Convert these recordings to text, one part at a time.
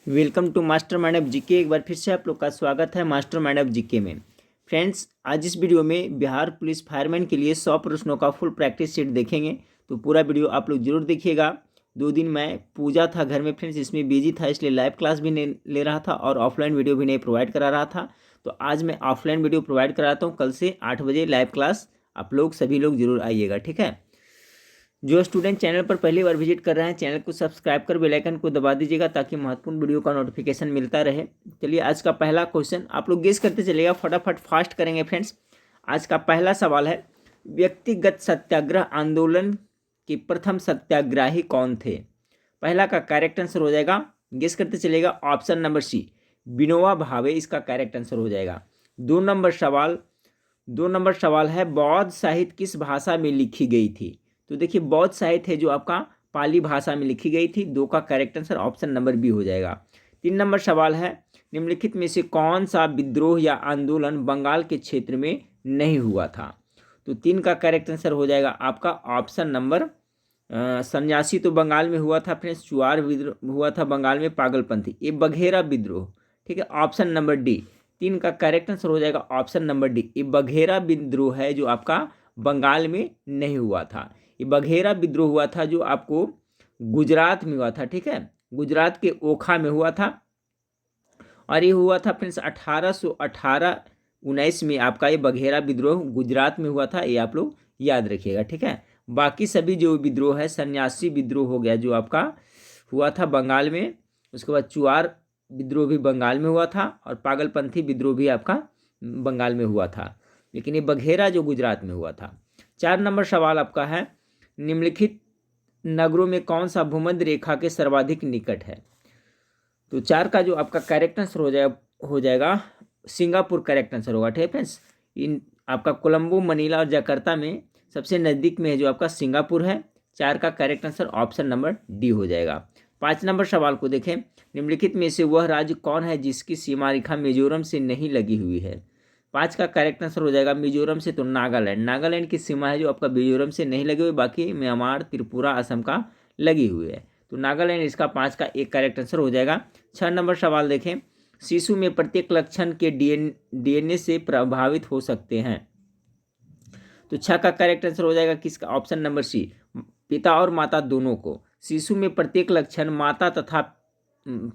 Welcome to master mind of GK. एक बार फिर से आप लोग का स्वागत है मास्टर माइंड ऑफ जीके में। फ्रेंड्स, आज इस वीडियो में बिहार पुलिस फायरमैन के लिए 100 प्रश्नों का फुल प्रैक्टिस सेट देखेंगे, तो पूरा वीडियो आप लोग जरूर देखिएगा। 2 दिन मैं पूजा था घर में फ्रेंड्स, इसमें बिजी था, इसलिए लाइव क्लास भी नहीं ले रहा था और ऑफलाइन वीडियो भी नहीं प्रोवाइड करा रहा था। तो आज मैं ऑफलाइन वीडियो प्रोवाइड कराता हूँ। कल से 8 बजे लाइव क्लास आप लोग सभी लोग जरूर आइएगा, ठीक है। जो स्टूडेंट चैनल पर पहली बार विजिट कर रहे हैं, चैनल को सब्सक्राइब कर बेल आइकन को दबा दीजिएगा ताकि महत्वपूर्ण वीडियो का नोटिफिकेशन मिलता रहे। चलिए, आज का पहला क्वेश्चन आप लोग गेस करते चलिएगा, फटाफट फास्ट करेंगे फ्रेंड्स। आज का पहला सवाल है, व्यक्तिगत सत्याग्रह आंदोलन के प्रथम सत्याग्रही कौन थे? पहला का करेक्ट आंसर हो जाएगा, गेस करते चलिएगा, ऑप्शन नंबर सी विनोबा भावे इसका करेक्ट आंसर हो जाएगा। 2 नंबर सवाल है, बौद्ध साहित्य किस भाषा में लिखी गई थी? तो देखिए, बौद्ध साहित्य है जो आपका पाली भाषा में लिखी गई थी। 2 का correct answer option number B हो जाएगा। 3 नंबर सवाल है, निम्नलिखित में से कौन सा विद्रोह या आंदोलन बंगाल के क्षेत्र में नहीं हुआ था? तो 3 का करेक्ट आंसर हो जाएगा आपका ऑप्शन नंबर सन्यासी तो बंगाल में हुआ था फ्रेंड्स, चुआर विद्रोह हुआ था बंगाल में, पागलपंथी ये बघेरा विद्रोह, ठीक है, ऑप्शन नंबर डी। 3 का करेक्ट आंसर हो जाएगा ऑप्शन नंबर डी, ये बघेरा विद्रोह है जो आपका बंगाल में नहीं हुआ था। ये बघेरा विद्रोह हुआ था जो आपको गुजरात में हुआ था, ठीक है, गुजरात के ओखा में हुआ था और ये हुआ था फ्रेंड्स 1818-19 में। आपका ये बघेरा विद्रोह गुजरात में हुआ था, ये आप लोग याद रखिएगा, ठीक है। बाकी सभी जो विद्रोह है, सन्यासी विद्रोह हो गया जो आपका हुआ था बंगाल में, उसके बाद चुआर विद्रोह भी बंगाल में हुआ था और पागलपंथी विद्रोह भी आपका बंगाल में हुआ था, लेकिन ये बघेरा जो गुजरात में हुआ था। 4 नंबर सवाल आपका है, निम्नलिखित नगरों में कौन सा भूमध्य रेखा के सर्वाधिक निकट है? तो 4 का जो आपका करेक्ट आंसर हो जाएगा सिंगापुर करेक्ट आंसर होगा, ठीक है फ्रेंड्स। इन आपका कोलंबो, मनीला और जकार्ता में सबसे नज़दीक में है जो आपका सिंगापुर है। 4 का correct answer option number D हो जाएगा। 5 नंबर सवाल को देखें, निम्नलिखित में से वह राज्य कौन है जिसकी सीमा रेखा मिजोरम से नहीं लगी हुई है? 5 का करेक्ट आंसर हो जाएगा मिजोरम से तो नागालैंड। नागालैंड की सीमा है जो आपका मिजोरम से नहीं लगी हुई, बाकी म्यांमार, त्रिपुरा, असम का लगी हुई है, तो नागालैंड इसका 5 का एक करेक्ट आंसर हो जाएगा। 6 नंबर सवाल देखें, शिशु में प्रत्येक लक्षण के डीएनए से प्रभावित हो सकते हैं? तो 6 का करेक्ट आंसर हो जाएगा किसका? ऑप्शन नंबर सी, पिता और माता दोनों को। शिशु में प्रत्येक लक्षण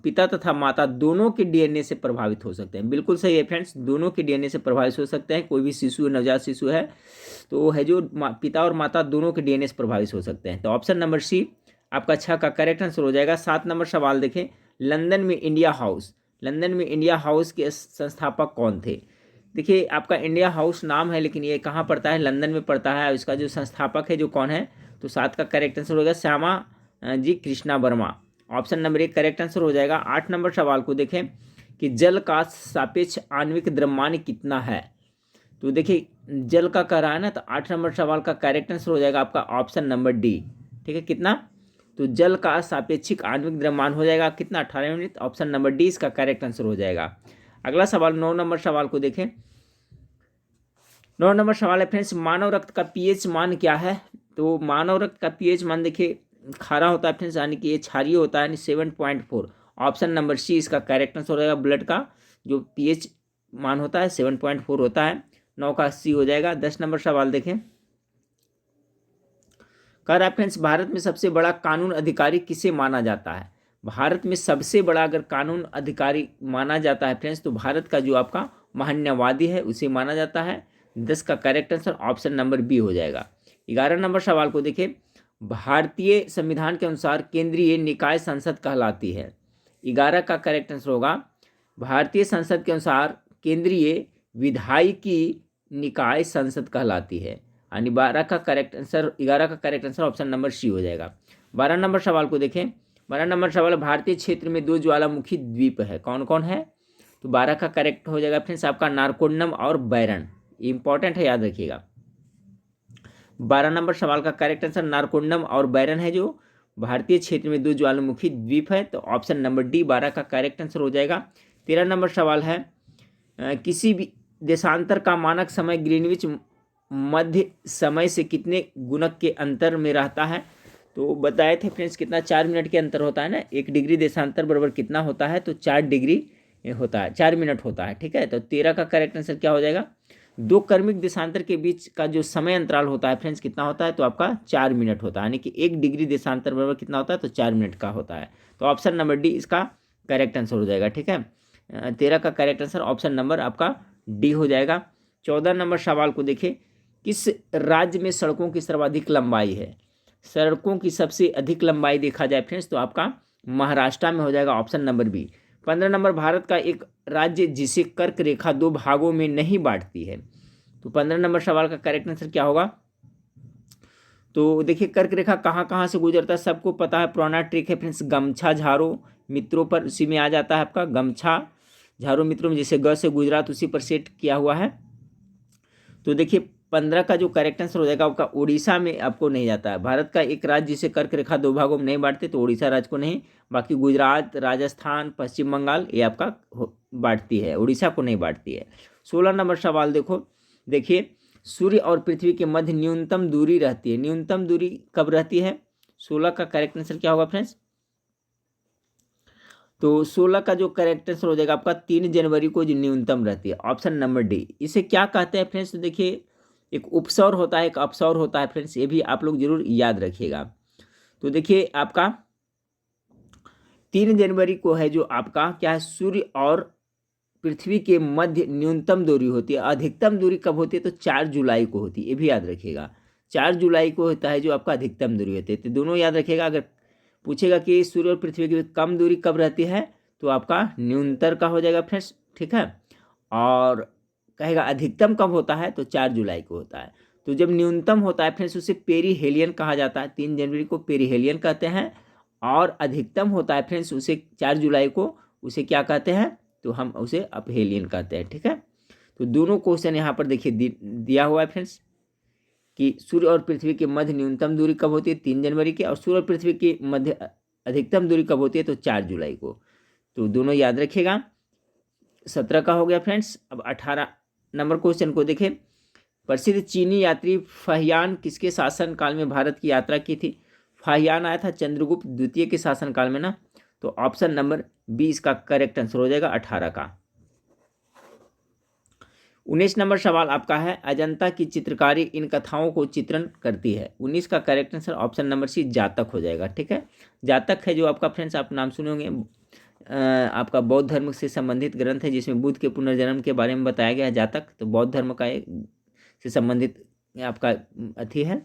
पिता तथा माता दोनों के डीएनए से प्रभावित हो सकते हैं। बिल्कुल सही है फ्रेंड्स, दोनों के डीएनए से प्रभावित हो सकते हैं। कोई भी शिशु, नवजात शिशु है तो वो है जो पिता और माता दोनों के डीएनए से प्रभावित हो सकते हैं, तो ऑप्शन नंबर सी आपका 6 का करेक्ट आंसर हो जाएगा। 7 नंबर सवाल देखें, लंदन में इंडिया हाउस के संस्थापक कौन थे? देखिए, आपका इंडिया हाउस नाम है लेकिन ये कहाँ पड़ता है? लंदन में पड़ता है। इसका जो संस्थापक है जो कौन है? तो 7 का करेक्ट आंसर होगा Shyama ji Krishna Varma, option number 1 correct answer हो जाएगा। 8 नंबर सवाल को देखें कि जल का सापेक्ष आणविक द्रव्यमान कितना है? तो देखिए, जल का कह रहा है ना, तो 8 नंबर सवाल का करेक्ट आंसर हो जाएगा आपका ऑप्शन नंबर डी, ठीक है, कितना? तो जल का सापेक्षिक आणविक द्रव्यमान हो जाएगा कितना? 18 यूनिट, ऑप्शन नंबर डी इसका करेक्ट आंसर हो जाएगा। अगला सवाल 9 नंबर सवाल को देखें। 9 नंबर सवाल है फ्रेंड्स, मानव रक्त का पीएच मान क्या है? तो मानव रक्त का पीएच मान देखिए खारा होता है फ्रेंड्स, यानी कि ये क्षारीय होता है, यानी 7.4, ऑप्शन नंबर सी इसका करेक्ट आंसर हो जाएगा। ब्लड का जो पीएच मान होता है 7.4 होता है, 9 का सी हो जाएगा। 10 नंबर सवाल देखें, कह रहा है फ्रेंड्स, भारत में सबसे बड़ा कानून अधिकारी किसे माना जाता है? भारत में सबसे बड़ा अगर कानून अधिकारी माना जाता है फ्रेंड्स, तो भारत का जो आपका महान्यायवादी है उसे माना जाता है। 10 का correct answer option number B हो जाएगा। 11 नंबर सवाल को देखें, भारतीय संविधान के अनुसार केंद्रीय निकाय संसद कहलाती है? 11 का करेक्ट आंसर होगा, भारतीय संसद के अनुसार केंद्रीय विधायिकी निकाय संसद कहलाती है, यानी 11 का correct answer option number C हो जाएगा। 12 नंबर सवाल को देखें। 12 नंबर सवाल, भारतीय क्षेत्र में 2 ज्वालामुखी द्वीप है, कौन कौन है? तो 12 का करेक्ट हो जाएगा फ्रेंड्स आपका नारकोंडम और बैरन, इंपॉर्टेंट है, याद रखिएगा। 12 नंबर सवाल का करेक्ट आंसर नारकोंडम और बैरन है, जो भारतीय क्षेत्र में 2 ज्वालामुखी द्वीप है, तो ऑप्शन नंबर डी 12 का करेक्ट आंसर हो जाएगा। 13 नंबर सवाल है, किसी भी देशांतर का मानक समय ग्रीनविच मध्य समय से कितने गुणक के अंतर में रहता है? तो बताए थे फ्रेंड्स कितना 4 मिनट के अंतर होता है ना, 1 डिग्री देशांतर बराबर कितना होता है, तो 4 डिग्री होता है, 4 मिनट होता है, ठीक है। तो 13 का करेक्ट आंसर क्या हो जाएगा, 2 क्रमिक देशांतर के बीच का जो समय अंतराल होता है फ्रेंड्स कितना होता है, तो आपका 4 मिनट होता है, यानी कि 1 डिग्री देशांतर बराबर कितना होता है, तो 4 मिनट का होता है। तो ऑप्शन नंबर डी इसका करेक्ट आंसर हो जाएगा, ठीक है। 13 का करेक्ट आंसर ऑप्शन नंबर आपका डी हो जाएगा। 14 नंबर सवाल को देखिए, किस राज्य में सड़कों की सर्वाधिक लंबाई है, सड़कों की सबसे अधिक लंबाई देखा जाए फ्रेंड्स तो आपका महाराष्ट्र में हो जाएगा, option number B. 15 number, Bharat का एक राज्य जिसे कर्क रेखा 2 भागों में नहीं बांटती है, तो 15 नंबर सवाल का करेक्ट आंसर क्या होगा, तो देखिए कर्क रेखा कहाँ कहाँ से गुजरता है, सबको पता है, पुराना ट्रिक है फ्रेंड्स, गमछा झारो मित्रों पर उसी में आ जाता है आपका, गमछा झारो मित्रों में जैसे ग से गुजरात उसी पर सेट किया हुआ है। तो देखिए 15 का जो करेक्ट आंसर हो जाएगा आपका उड़ीसा में आपको नहीं जाता है, भारत का एक राज्य जिसे कर्क रेखा 2 भागों में नहीं बांटते, तो उड़ीसा राज्य को नहीं, बाकी गुजरात, राजस्थान, पश्चिम बंगाल ये आपका बांटती है, उड़ीसा को नहीं बांटती है। 16 नंबर सवाल देखिए सूर्य और पृथ्वी के मध्य न्यूनतम दूरी रहती है, न्यूनतम दूरी कब रहती है, 16 का करेक्ट आंसर क्या होगा फ्रेंड्स, तो 16 का जो करेक्ट आंसर हो जाएगा आपका 3 जनवरी को जो न्यूनतम रहती है, ऑप्शन नंबर डी। इसे क्या कहते हैं फ्रेंड्स, तो देखिए एक उपसौर होता है, एक अपसौर होता है फ्रेंड्स, ये भी आप लोग जरूर याद रखिएगा। तो देखिए आपका 3 जनवरी को है जो आपका क्या है, सूर्य और पृथ्वी के मध्य न्यूनतम दूरी होती है, अधिकतम दूरी कब होती है, तो 4 जुलाई को होती है, ये भी याद रखिएगा, 4 जुलाई को होता है जो आपका अधिकतम दूरी होती है, तो दोनों याद रखिएगा। अगर पूछेगा कि सूर्य और पृथ्वी की कम दूरी कब रहती है, तो आपका न्यूनतम का हो जाएगा फ्रेंड्स, ठीक है, और कहेगा अधिकतम कब होता है, तो 4 जुलाई को होता है। तो जब न्यूनतम होता है फ्रेंड्स उसे पेरीहेलियन कहा जाता है, 3 जनवरी को पेरीहेलियन कहते हैं, और अधिकतम होता है फ्रेंड्स उसे 4 जुलाई को उसे क्या कहते हैं, तो हम उसे अपहेलियन कहते हैं, ठीक है। तो दोनों क्वेश्चन यहाँ पर देखिए दिया हुआ है फ्रेंड्स कि सूर्य और पृथ्वी के मध्य न्यूनतम दूरी कब होती है, 3 जनवरी की, और सूर्य और पृथ्वी के मध्य अधिकतम दूरी कब होती है, तो 4 जुलाई को, तो दोनों याद रखिएगा। 17 का हो गया फ्रेंड्स। अब 18 नंबर क्वेश्चन को देखें, प्रसिद्ध चीनी यात्री फाहियान किसके शासन काल में भारत की यात्रा की थी, फाहियान आया था चंद्रगुप्त द्वितीय के शासन काल में ना, तो ऑप्शन नंबर बी इसका करेक्ट आंसर हो जाएगा 18 का। 19 नंबर सवाल आपका है, अजंता की चित्रकारी इन कथाओं को चित्रण करती है, 19 का correct answer option number C जातक हो जाएगा, ठीक है। जातक है जो आपका फ्रेंड्स आप नाम सुने होंगे, आपका बौद्ध धर्म से संबंधित ग्रंथ है जिसमें बुद्ध के पुनर्जन्म के बारे में बताया गया है, जातक तो बौद्ध धर्म का एक से संबंधित आपका अथी है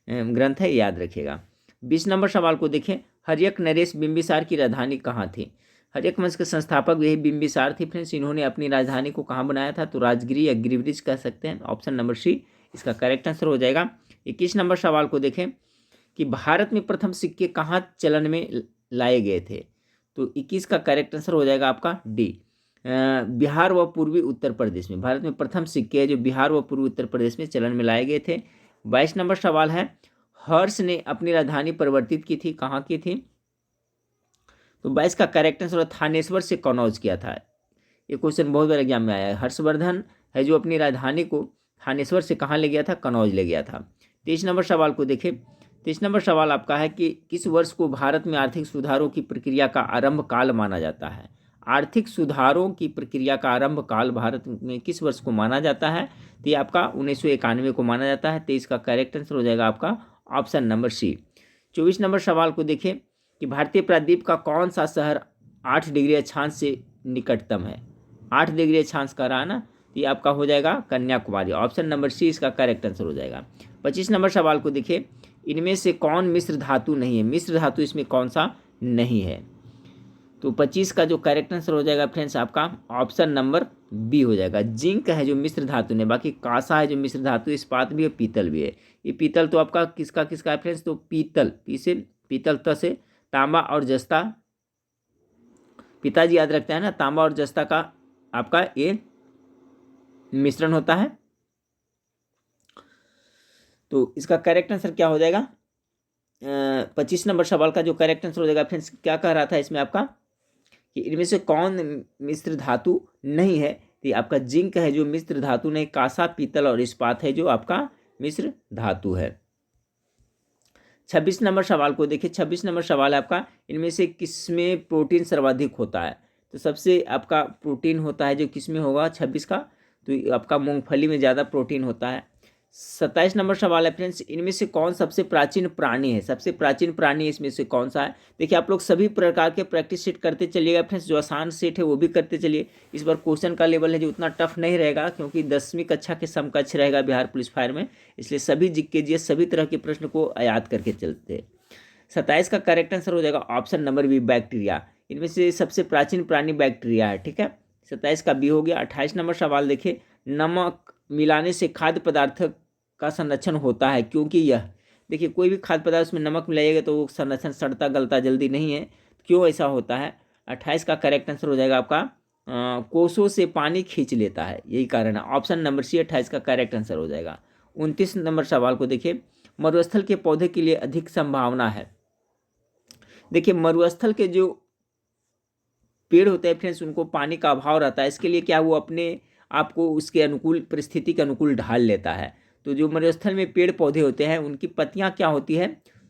ग्रंथ है, याद रखिएगा। 20 नंबर सवाल को देखें, हर्यक नरेश बिंबिसार की राजधानी कहाँ थी, हर्यक वंश के संस्थापक यही बिंबिसार थे फ्रेंड्स, इन्होंने अपनी राजधानी को कहाँ बनाया था, तो राजगिरी या गिरिब्रिज कह सकते हैं, ऑप्शन नंबर सी इसका करेक्ट आंसर हो जाएगा। 21 नंबर सवाल को देखें कि भारत में प्रथम सिक्के कहाँ चलन में लाए गए थे, तो 21 का करेक्ट आंसर हो जाएगा आपका डी, बिहार व पूर्वी उत्तर प्रदेश में, भारत में प्रथम सिक्के है जो बिहार व पूर्वी उत्तर प्रदेश में चलन में लाए गए थे। 22 नंबर सवाल है, हर्ष ने अपनी राजधानी परिवर्तित की थी, कहाँ की थी, तो 22 का करेक्ट आंसर थानेश्वर से कन्नौज किया था, ये क्वेश्चन बहुत बार एग्जाम में आया है, हर्षवर्धन है जो अपनी राजधानी को थानेश्वर से कहाँ ले गया था, कन्नौज ले गया था। 23 नंबर सवाल को देखें, 23 नंबर सवाल आपका है कि किस वर्ष को भारत में आर्थिक सुधारों की प्रक्रिया का आरंभ काल माना जाता है, आर्थिक सुधारों की प्रक्रिया का आरंभ काल भारत में किस वर्ष को माना जाता है, तो ये आपका 1991 को माना जाता है, 23 का करेक्ट आंसर हो जाएगा आपका ऑप्शन नंबर सी। 24 नंबर सवाल को देखें कि भारतीय प्रायद्वीप का कौन सा शहर 8 डिग्री अक्षांश से निकटतम है, 8 डिग्री अक्षांश का रहा ना, तो ये आपका हो जाएगा कन्याकुमारी, ऑप्शन नंबर सी इसका करेक्ट आंसर हो जाएगा। 25 नंबर सवाल को देखिए, इनमें से कौन मिश्र धातु नहीं है, मिश्र धातु इसमें कौन सा नहीं है, तो 25 का जो करेक्ट आंसर हो जाएगा फ्रेंड्स आपका ऑप्शन नंबर बी हो जाएगा, जिंक है जो मिश्र धातु ने, बाकी कांसा है जो मिश्र धातु, इस्पात भी है, पीतल भी है। ये पीतल तो आपका किसका किसका है फ्रेंड्स, तो पीतल पी से पीतल त से तांबा और जस्ता, पिताजी याद रखते हैं ना, तांबा और जस्ता का आपका ये मिश्रण होता है, तो इसका करेक्ट आंसर क्या हो जाएगा, 25 नंबर सवाल का जो करेक्ट आंसर हो जाएगा फ्रेंड्स, क्या कह रहा था इसमें आपका कि इनमें से कौन मिश्र धातु नहीं है, तो आपका जिंक है जो मिश्र धातु नहीं, कांसा, पीतल और इस्पात है जो आपका मिश्र धातु है। 26 नंबर सवाल को देखिए। 26 नंबर सवाल है आपका, इनमें से किसमें प्रोटीन सर्वाधिक होता है? तो सबसे आपका प्रोटीन होता है जो किसमें होगा 26 का, तो आपका मूंगफली में ज़्यादा प्रोटीन होता है। 27 नंबर सवाल है फ्रेंड्स, इनमें से कौन सबसे प्राचीन प्राणी है? सबसे प्राचीन प्राणी इसमें से कौन सा है? देखिए आप लोग सभी प्रकार के प्रैक्टिस सेट करते चलिएगा फ्रेंड्स, जो आसान सेट है वो भी करते चलिए। इस बार क्वेश्चन का लेवल है जो उतना टफ नहीं रहेगा, क्योंकि 10वीं कक्षा के समकक्ष रहेगा बिहार पुलिस फायर में, इसलिए सभी जीके जीएस सभी तरह के प्रश्न को याद करके चलते हैं। 27 का करेक्ट आंसर हो जाएगा ऑप्शन नंबर बी, बैक्टीरिया। इनमें से सबसे प्राचीन प्राणी बैक्टीरिया है, ठीक है। 27 का बी हो गया। 28 नंबर सवाल देखिए, नमक मिलाने से खाद्य पदार्थ का संरक्षण होता है, क्योंकि यह, देखिए कोई भी खाद्य पदार्थ उसमें नमक मिलाइएगा तो वो संरक्षण सड़ता गलता जल्दी नहीं है, क्यों ऐसा होता है? 28 का करेक्ट आंसर हो जाएगा आपका कोसों से पानी खींच लेता है, यही कारण है। ऑप्शन नंबर सी 28 का करेक्ट आंसर हो जाएगा। 29 नंबर सवाल को देखिए, मरुस्थल के पौधे के लिए अधिक संभावना है। देखिए मरुस्थल के जो पेड़ होते हैं फ्रेंड्स, उनको पानी का अभाव रहता है, इसके लिए क्या वो अपने आपको उसके अनुकूल परिस्थिति के अनुकूल ढाल लेता है। तो जो मरुस्थल में पेड़ पौधे होते हैं उनकी पत्तियां क्या होती है?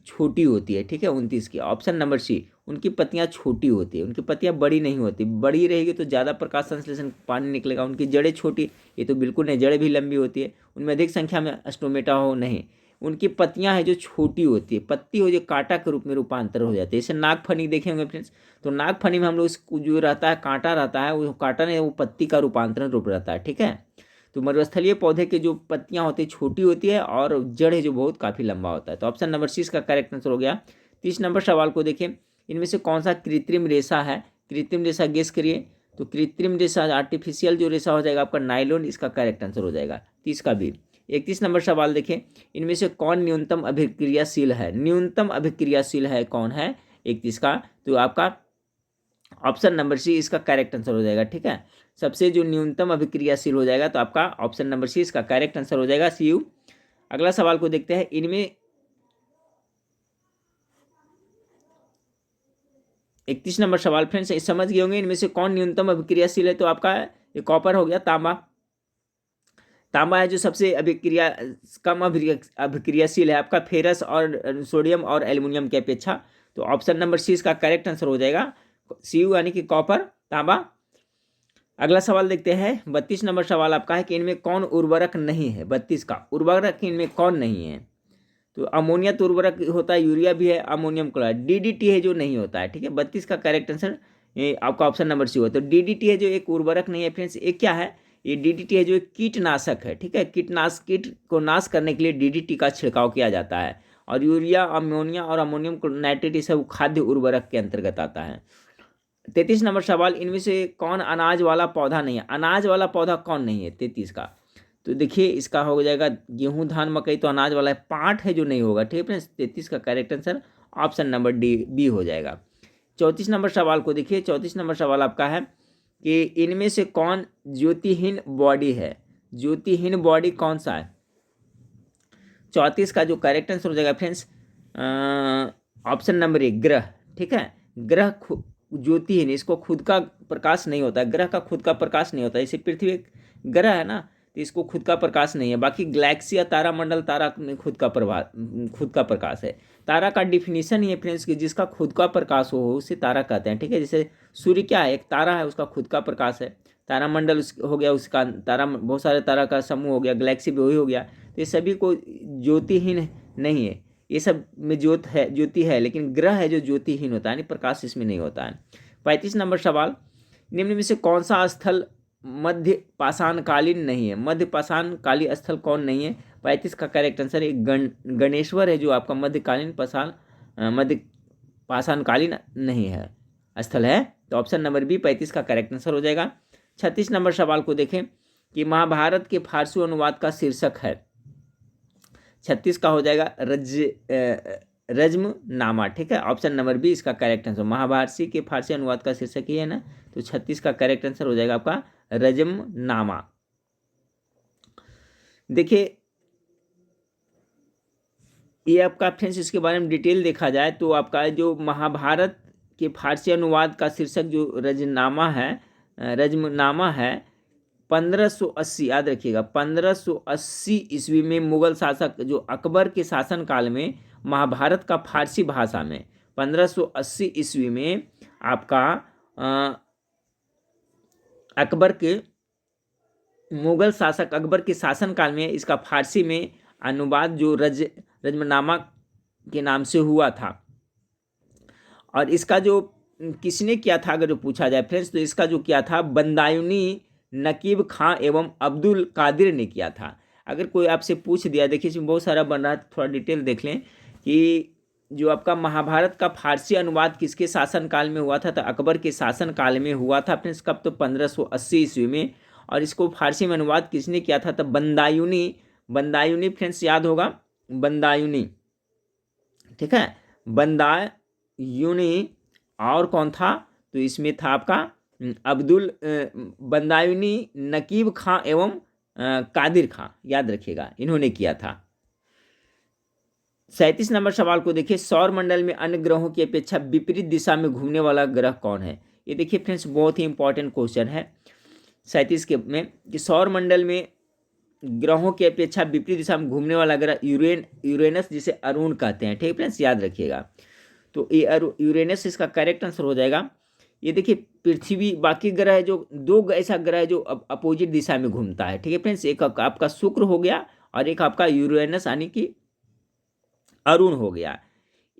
छोटी होती है, ठीक है। 29 की ऑप्शन नंबर सी, उनकी पत्तियां छोटी होती है, उनकी पत्तियां बड़ी नहीं होती। बड़ी रहेगी तो ज़्यादा प्रकाश संश्लेषण पानी निकलेगा। उनकी जड़ें छोटी, ये तो बिल्कुल नहीं, जड़ें भी लंबी होती है। उनमें अधिक संख्या में स्टोमेटा हो नहीं, उनकी पत्तियां हैं जो छोटी होती है, पत्ती हो जो कांटा के रूप में रूपांतर हो जाती है। जैसे नागफनी देखे होंगे फ्रेंड्स, तो नागफनी में हम लोग जो रहता है कांटा रहता है, वो कांटा नहीं, वो पत्ती का रूपांतरण रूप रहता है, ठीक है। तो मरुस्थलीय पौधे की जो पत्तियां होती है छोटी होती है और जड़ है जो बहुत काफ़ी लंबा होता है। तो ऑप्शन नंबर सी इसका करेक्ट आंसर हो गया। 30 नंबर सवाल को देखिए, इनमें से कौन सा कृत्रिम रेशा है? कृत्रिम रेशा गेस करिए। तो कृत्रिम रेशा आर्टिफिशियल जो रेशा हो जाएगा आपका नायलॉन, इसका करेक्ट आंसर हो जाएगा 30 का भी। 31 नंबर सवाल देखें, इनमें से कौन न्यूनतम अभिक्रियाशील है? न्यूनतम अभिक्रियाशील है कौन है 31 का? तो आपका ऑप्शन नंबर सी इसका करेक्ट आंसर हो जाएगा, ठीक है। सबसे जो न्यूनतम अभिक्रियाशील हो जाएगा तो आपका ऑप्शन नंबर सी इसका करेक्ट आंसर हो जाएगा, सी यू। अगला सवाल को देखते हैं, इनमें 31 नंबर सवाल फ्रेंड्स समझ गए होंगे, इनमें से कौन न्यूनतम अभिक्रियाशील है? तो आपका ये कॉपर हो गया, तांबा। तांबा है जो सबसे कम अभिक्रियाशील है आपका, फेरस और सोडियम और एल्युमिनियम की अपेक्षा। तो ऑप्शन नंबर सी इसका करेक्ट आंसर हो जाएगा, सी यू, यानी कि कॉपर, तांबा। अगला सवाल देखते हैं, 32 नंबर सवाल आपका है कि इनमें कौन उर्वरक नहीं है? 32 का उर्वरक इनमें कौन नहीं है? तो अमोनिया तो उर्वरक होता है, यूरिया भी है, अमोनियम क्लोराइड, डीडीटी है जो नहीं होता है, ठीक है। 32 का करेक्ट आंसर आपका ऑप्शन नंबर सी होता है। तो डीडीटी है जो एक उर्वरक नहीं है फ्रेंड्स, एक क्या है? ये डीडीटी है जो एक कीटनाशक है, ठीक है। कीट को नाश करने के लिए डीडीटी का छिड़काव किया जाता है। और यूरिया, अमोनिया और अमोनियम नाइट्रेट ये सब खाद्य उर्वरक के अंतर्गत आता है। 33 नंबर सवाल, इनमें से कौन अनाज वाला पौधा नहीं है? अनाज वाला पौधा कौन नहीं है 33 का? तो देखिए इसका हो जाएगा गेहूं, धान, मकई, तो अनाज वाला है। पाट है जो नहीं होगा, ठीक है फ्रेंड्स। 33 का correct answer option number D B हो जाएगा। 34 नंबर सवाल को देखिए, 34 नंबर सवाल आपका है कि इनमें से कौन ज्योतिहीन बॉडी है? ज्योतिहीन बॉडी कौन सा है? 34 का जो करेक्ट आंसर हो जाएगा फ्रेंड्स ऑप्शन नंबर ए, ग्रह, ठीक है। ग्रह ज्योतिहीन, इसको खुद का प्रकाश नहीं होता है, ग्रह का खुद का प्रकाश नहीं होता है। जैसे पृथ्वी एक ग्रह है ना, तो इसको खुद का प्रकाश नहीं है। बाकी गैलेक्सी या तारामंडल, तारा में खुद का प्रकाश है। तारा का डिफिनीशन ही है फ्रेंड्स कि जिसका खुद का प्रकाश हो उसे तारा कहते हैं, ठीक है। जैसे सूर्य क्या है? एक तारा है, उसका खुद का प्रकाश है। तारामंडल हो गया उसका तारा, बहुत सारे तारा का समूह हो गया, गैलेक्सी भी वही हो गया। तो ये सभी को ज्योतिहीन नहीं है, ये सब में ज्योति है, लेकिन ग्रह है जो ज्योतिहीन होता है, यानी प्रकाश इसमें नहीं होता है। 35 नंबर सवाल, निम्न में से कौन सा स्थल मध्य पाषाणकालीन नहीं है? मध्य पाषाणकालीन स्थल कौन नहीं है? 35 का करेक्ट आंसर एक गणेश्वर है जो आपका मध्य पाषाणकालीन नहीं है, स्थल है। तो ऑप्शन नंबर बी 35 का करेक्ट आंसर हो जाएगा। 36 नंबर सवाल को देखें कि महाभारत के फारसी अनुवाद का शीर्षक है। 36 का हो जाएगा रज्मनामा, ठीक है। ऑप्शन नंबर बी इसका करेक्ट आंसर। महाभारत के फारसी अनुवाद का शीर्षक ही है ना, तो 36 का करेक्ट आंसर हो जाएगा आपका रज्मनामा। देखिए ये आपका फ्रेंड्स, इसके बारे में डिटेल देखा जाए तो आपका जो महाभारत के फारसी अनुवाद का शीर्षक जो रज्मनामा है 1580, याद रखिएगा 1580 ईस्वी में मुगल शासक जो अकबर के शासन काल में महाभारत का फारसी भाषा में 1580 ईस्वी में आपका अकबर के मुगल शासक अकबर के शासनकाल में इसका फारसी में अनुवाद जो रजमनामा के नाम से हुआ था। और इसका जो किसने किया था अगर जो पूछा जाए फ्रेंड्स, तो इसका जो किया था बंदायूनी नकीब खां एवं अब्दुल कादिर ने किया था। अगर कोई आपसे पूछ दिया, देखिए इसमें बहुत सारा बन रहा है, थोड़ा डिटेल देख लें कि जो आपका महाभारत का फारसी अनुवाद किसके शासनकाल में हुआ था, तो अकबर के शासनकाल में हुआ था फ्रेंड्स। कब? तो 1580 ईस्वी में। और इसको फारसी में अनुवाद किसने किया था? तो बंदायूनी फ्रेंड्स, याद होगा बंदायूनी, ठीक है, बंदायूनी। और कौन था? तो इसमें था आपका बंदायूनी, नकीब खां एवं कादिर खां, याद रखिएगा, इन्होंने किया था। 37 नंबर सवाल को देखिए, सौर मंडल में अन्य ग्रहों की अपेक्षा विपरीत दिशा में घूमने वाला ग्रह कौन है? ये देखिए फ्रेंड्स, बहुत ही इंपॉर्टेंट क्वेश्चन है 37 के में कि सौर मंडल में ग्रहों की अपेक्षा विपरीत दिशा में घूमने वाला ग्रह यूरेनस, जिसे अरुण कहते हैं, ठीक है फ्रेंड्स, याद रखिएगा। तो ये यूरेनस इसका करेक्ट आंसर हो जाएगा। ये देखिए पृथ्वी, बाकी ग्रह है जो दो ऐसा ग्रह है जो अपोजिट दिशा में घूमता है, ठीक है फ्रेंड्स, एक आपका शुक्र हो गया और एक आपका यूरेनस यानी कि अरुण हो गया।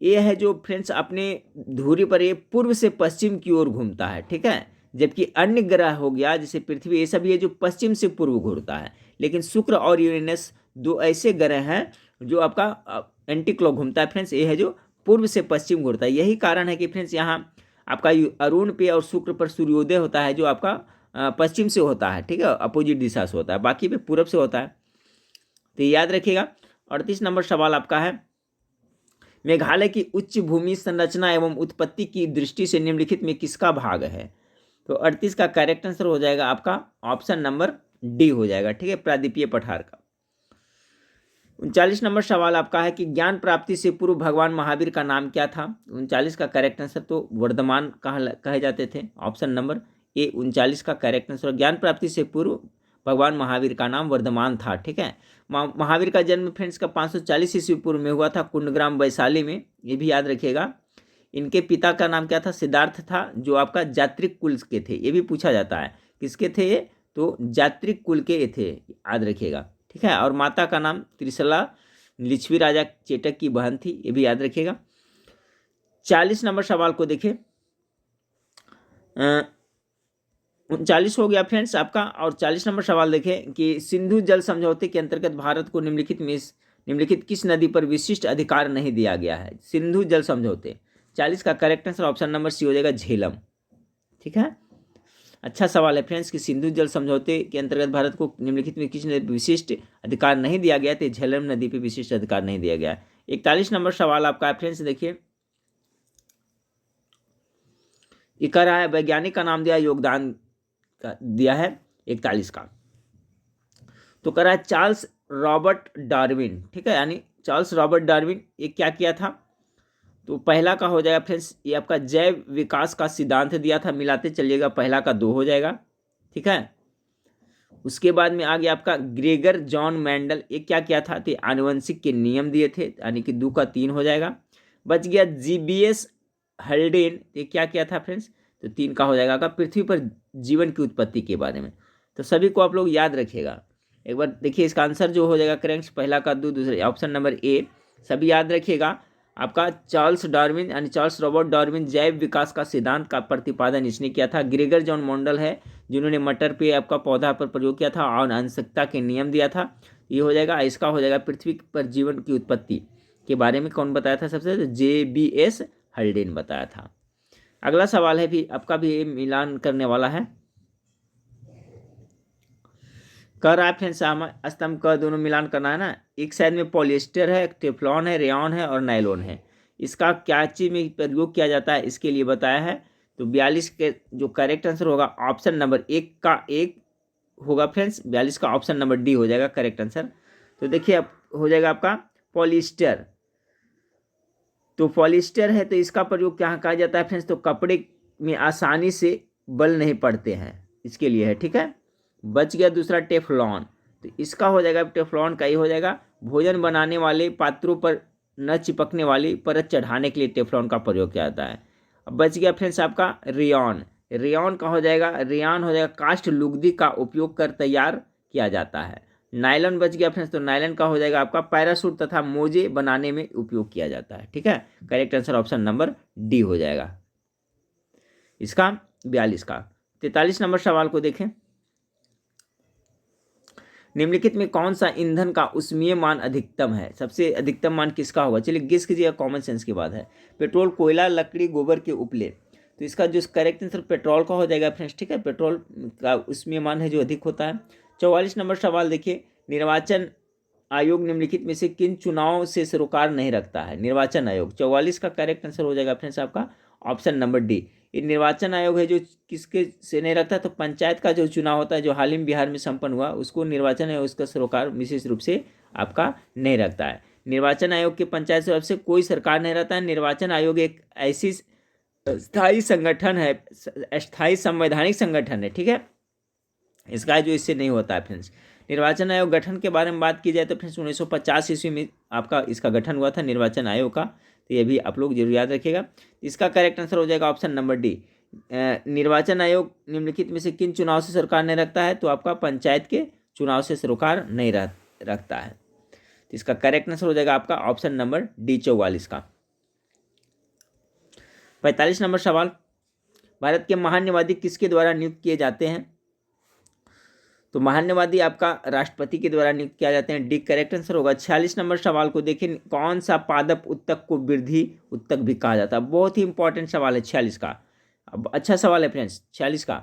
ये है जो फ्रेंड्स अपने धुरी पर ये पूर्व से पश्चिम की ओर घूमता है, ठीक है, जबकि अन्य ग्रह हो गया जैसे पृथ्वी, ये सब ये जो पश्चिम से पूर्व घूमता है। लेकिन शुक्र और यूरेनस दो ऐसे ग्रह हैं जो आपका एंटी क्लॉक घूमता है फ्रेंड्स, ये है जो पूर्व से पश्चिम घूमता है। यही कारण है कि फ्रेंड्स यहाँ आपका अरुण पे और शुक्र पर सूर्योदय होता है जो आपका पश्चिम से होता है, ठीक है, अपोजिट दिशा से होता है, बाकी पे पूरब से होता है। तो याद रखिएगा। 38 नंबर सवाल आपका है, मेघालय की उच्च भूमि संरचना एवं उत्पत्ति की दृष्टि से निम्नलिखित में किसका भाग है? तो 38 का करेक्ट आंसर हो जाएगा आपका ऑप्शन नंबर डी हो जाएगा, ठीक है, प्रादीपीय पठार का। 39 नंबर सवाल आपका है कि ज्ञान प्राप्ति से पूर्व भगवान महावीर का नाम क्या था? 39 का करेक्ट आंसर तो वर्धमान कहे जाते थे, ऑप्शन नंबर ए 39 का करेक्ट आंसर। ज्ञान प्राप्ति से पूर्व भगवान महावीर का नाम वर्धमान था, ठीक है। महावीर का जन्म फ्रेंड्स का 540 ईस्वी पूर्व में हुआ था कुंडग्राम वैशाली में, ये भी याद रखिएगा। इनके पिता का नाम क्या था? सिद्धार्थ था, जो आपका जात्रिक कुल के थे, ये भी पूछा जाता है किसके थे ये? तो जात्रिक कुल के थे, याद रखिएगा, ठीक है। और माता का नाम त्रिशला लिच्छवी राजा चेटक की बहन थी, ये भी याद रखिएगा। 40 नंबर सवाल को देखिए, 39 हो गया फ्रेंड्स आपका। और 40 नंबर सवाल देखें कि सिंधु जल समझौते के अंतर्गत भारत को निम्नलिखित किस नदी पर विशिष्ट अधिकार नहीं दिया गया है? सिंधु जल समझौते, 40 का correct answer option number C हो जाएगा, झेलम, ठीक है। अच्छा सवाल है फ्रेंड्स कि सिंधु जल समझौते के अंतर्गत भारत को निम्नलिखित में किस नदी पर विशिष्ट अधिकार नहीं दिया गया? तो झेलम नदी पर विशिष्ट अधिकार नहीं दिया गया। 41 नंबर सवाल आपका है फ्रेंड्स, देखिए ये कह रहा है वैज्ञानिक का नाम दिया, योगदान का दिया है 41 का, तो कह रहा है चार्ल्स रॉबर्ट डार्विन, ठीक है, यानी चार्ल्स रॉबर्ट डार्विन, ये क्या किया था? तो पहला का हो जाएगा फ्रेंड्स, ये आपका जैव विकास का सिद्धांत दिया था, मिलाते चलिएगा, पहला का 2 हो जाएगा, ठीक है। उसके बाद में आ गया आपका ग्रेगर जॉन मेंडल, ये क्या किया था? तो आनुवंशिक के नियम दिए थे, यानी कि 2 का 3 हो जाएगा। बच गया जीबीएस हल्डेन, ये क्या किया था फ्रेंड्स? तो 3 का हो जाएगा। पृथ्वी पर जीवन की उत्पत्ति के बारे में, तो सभी को आप लोग याद रखिएगा। एक बार देखिए इसका आंसर जो हो जाएगा करेक्ट, पहला का 2, दूसरे ऑप्शन नंबर ए, सभी याद रखिएगा। आपका चार्ल्स डार्विन यानी चार्ल्स रॉबर्ट डार्विन, जैव विकास का सिद्धांत का प्रतिपादन इसने किया था। ग्रेगर जॉन मेंडल है जिन्होंने मटर पे आपका पौधा पर प्रयोग किया था और आनुवंशिकता के नियम दिया था, ये हो जाएगा। इसका हो जाएगा पृथ्वी पर जीवन की उत्पत्ति के बारे में कौन बताया था सबसे? तो JBS हल्डेन बताया था। अगला सवाल है भी आपका भी मिलान करने वाला है, कह रहा है फ्रेंड्स स्तंभ का दोनों मिलान करना है ना। एक साइड में पॉलिएस्टर है, टेफ्लॉन है, रेयॉन है और नायलॉन है, इसका क्या चीज में प्रयोग किया जाता है इसके लिए बताया है। तो 42 के जो करेक्ट आंसर होगा ऑप्शन नंबर 1 का 1 होगा फ्रेंड्स, 42 का ऑप्शन नंबर डी हो जाएगा करेक्ट आंसर। तो देखिए अब हो जाएगा आपका पॉलिएस्टर, तो पॉलिएस्टर है तो इसका प्रयोग क्या कहा जाता है फ्रेंड्स? तो कपड़े में आसानी से बल नहीं पड़ते हैं, इसके लिए है, ठीक है। बच गया दूसरा टेफ्लॉन, तो इसका हो जाएगा टेफ्लॉन का ही हो जाएगा, भोजन बनाने वाले पात्रों पर न चिपकने वाली परत चढ़ाने के लिए टेफ्लॉन का प्रयोग किया जाता है। अब बच गया फ्रेंड्स आपका रेयॉन। रेयॉन का हो जाएगा, रेयॉन हो जाएगा कास्ट लुगदी का उपयोग कर तैयार किया जाता है। नायलॉन बच गया फ्रेंड्स, तो नायलॉन का हो जाएगा आपका पैराशूट तथा मोजे बनाने में उपयोग किया जाता है। ठीक है, correct answer option number D हो जाएगा इसका 42 का। 43 नंबर सवाल को देखें। निम्नलिखित में कौन सा ईंधन का उष्मीय मान अधिकतम है? सबसे अधिकतम मान किसका होगा? चलिए गेस कीजिएगा, कॉमन सेंस की बात है। पेट्रोल, कोयला, लकड़ी, गोबर के उपले। तो इसका जो करेक्ट आंसर पेट्रोल का हो जाएगा फ्रेंड्स। ठीक है, पेट्रोल का उष्मीय मान है जो अधिक होता है। 44 नंबर सवाल देखिए। निर्वाचन आयोग निम्नलिखित में से किन चुनाव से सरोकार नहीं रखता है? निर्वाचन आयोग 44 का करेक्ट आंसर हो जाएगा फ्रेंड्स आपका ऑप्शन नंबर डी। ये निर्वाचन आयोग है जो किसके से नहीं रखता? तो पंचायत का जो चुनाव होता है जो हाल ही में बिहार में संपन्न हुआ, उसको निर्वाचन आयोग उसका सरोकार विशेष रूप से आपका नहीं रखता है। निर्वाचन आयोग के पंचायत से से कोई सरकार नहीं रहता है। निर्वाचन आयोग एक ऐसी स्थायी संगठन है, स्थायी संवैधानिक संगठन है। ठीक है, इसका जो इससे नहीं होता है फ्रेंड्स। निर्वाचन आयोग गठन के बारे में बात की जाए तो फ्रेंड्स 1950 ईस्वी में आपका इसका गठन हुआ था निर्वाचन आयोग का। तो ये भी आप लोग जरूर याद रखिएगा। इसका करेक्ट आंसर हो जाएगा ऑप्शन नंबर डी। निर्वाचन आयोग निम्नलिखित में से किन चुनाव से सरकार नहीं रखता है? तो आपका पंचायत के चुनाव से सरोकार नहीं रखता है। तो इसका करेक्ट आंसर हो जाएगा आपका ऑप्शन नंबर डी 44 का। 45 नंबर सवाल। भारत के महान्यवादी किसके द्वारा नियुक्त किए जाते हैं? तो महान्यवादी आपका राष्ट्रपति के द्वारा नियुक्त किया जाते हैं। डी करेक्ट आंसर होगा। 46 नंबर सवाल को देखें। कौन सा पादप उत्तक को वृद्धि उत्तक भी कहा जाता है? बहुत ही इंपॉर्टेंट सवाल है 46 का। अब अच्छा सवाल है फ्रेंड्स 46 का।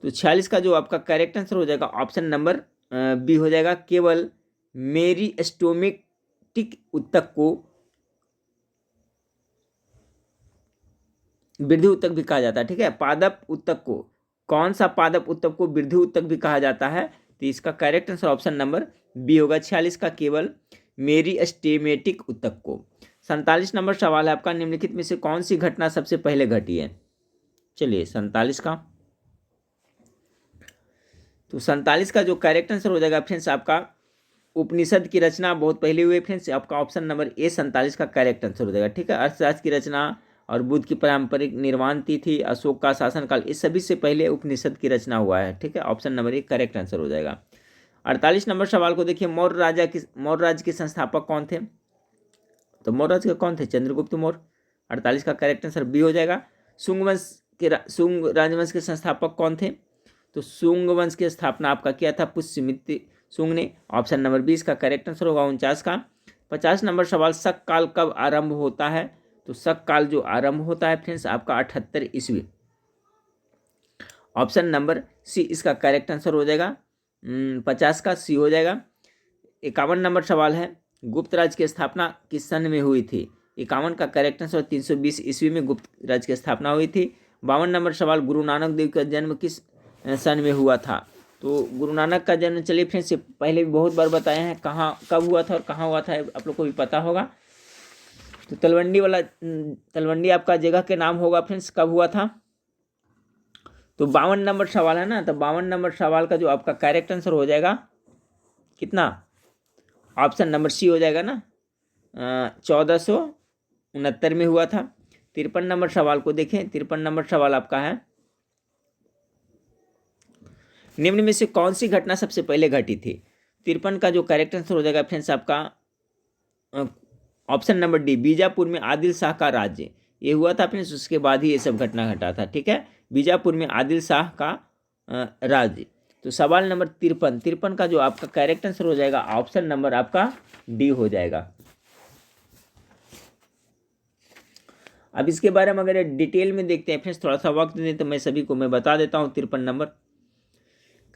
तो 46 का जो आपका करेक्ट आंसर हो जाएगा ऑप्शन नंबर बी हो जाएगा। केवल मेरिस्टेमेटिक उत्तक को वृद्धि उत्तक भी कहा जाता है। ठीक है, पादप उत्तक को, कौन सा पादप उत्तक को वृद्धि उत्तक भी कहा जाता है? तो इसका correct answer option number B होगा 46 का, केवल मेरिस्टेमेटिक उत्तक को। 47 नंबर सवाल है आपका। निम्नलिखित में से कौन सी घटना सबसे पहले घटी है? चलिए 47 का, तो 47 का जो करेक्ट आंसर हो जाएगा फ्रेंड्स आपका उपनिषद की रचना बहुत पहले हुई फ्रेंड्स। आपका ऑप्शन नंबर ए 47 का करेक्ट आंसर हो जाएगा। ठीक है, अर्थशास्त्र की रचना और बुद्ध की पारंपरिक निर्वाण तिथि, अशोक का शासनकाल, इस सभी से पहले उपनिषद की रचना हुआ है। ठीक है, option number A correct answer हो जाएगा। 48 नंबर सवाल को देखिए। मौर्य राज्य के संस्थापक कौन थे? तो मौर्य राज्य के कौन थे? चंद्रगुप्त मौर्य। 48 का करेक्ट आंसर बी हो जाएगा। शुंग राजवंश के संस्थापक कौन थे? तो शुंग वंश की स्थापना आपका किया था पुष्यमित्र शुंग ने। ऑप्शन नंबर 20 का करेक्ट आंसर होगा 49 का। 50 नंबर सवाल। शक काल कब आरंभ होता है? तो शक काल जो आरंभ होता है फ्रेंड्स आपका 78 ईस्वी। ऑप्शन नंबर सी इसका करेक्ट आंसर हो जाएगा। 50 का सी हो जाएगा। 51 नंबर सवाल है। गुप्त राज्य की स्थापना किस सन में हुई थी? 51 का करेक्ट आंसर 320 ईस्वी में गुप्त राज्य की स्थापना हुई थी। 52 नंबर सवाल। गुरु नानक देव का जन्म किस सन में हुआ था? तो गुरु नानक का जन्म चलिए फ्रेंड्स पहले भी बहुत बार बताए हैं, कहाँ कब हुआ था और कहाँ हुआ था आप लोग को भी पता होगा। तो तलवंडी आपका जगह के नाम होगा फ्रेंड्स। कब हुआ था? तो 52 नंबर सवाल है ना, तो 52 नंबर सवाल का जो आपका करेक्ट आंसर हो जाएगा कितना? ऑप्शन नंबर सी हो जाएगा ना, 1469 में हुआ था। 53 नंबर सवाल को देखें। 53 नंबर सवाल आपका है। निम्न में से कौन सी घटना सबसे पहले घटी थी? 53 का जो करेक्ट आंसर हो जाएगा फ्रेंड्स आपका ऑप्शन नंबर डी। बीजापुर में आदिल शाह का राज्य ये हुआ था फ्रेंड्स, उसके बाद ही ये सब घटना घटा था। ठीक है, बीजापुर में आदिल शाह का राज्य। तो सवाल नंबर 53 का जो आपका करेक्ट आंसर हो जाएगा ऑप्शन नंबर आपका डी हो जाएगा। अब इसके बारे में अगर डिटेल में देखते हैं फ्रेंड्स, थोड़ा सा वक्त दें तो मैं सभी को मैं बता देता हूँ। 53 नंबर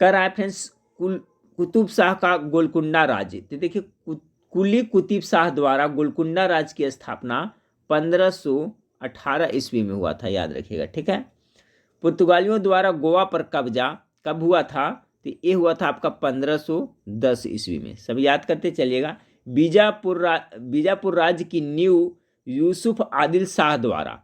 कर रहा है फ्रेंड्स कुतुब शाह का गोलकुंडा राज्य। तो देखिए कुली कुतुब शाह द्वारा गोलकुंडा राज्य की स्थापना 1518 ईस्वी में हुआ था, याद रखिएगा। ठीक है, पुर्तगालियों द्वारा गोवा पर कब्जा कब हुआ था? तो ये हुआ था आपका 1510 ईस्वी में। सब याद करते चलिएगा। बीजापुर राज्य की नींव यूसुफ आदिल शाह द्वारा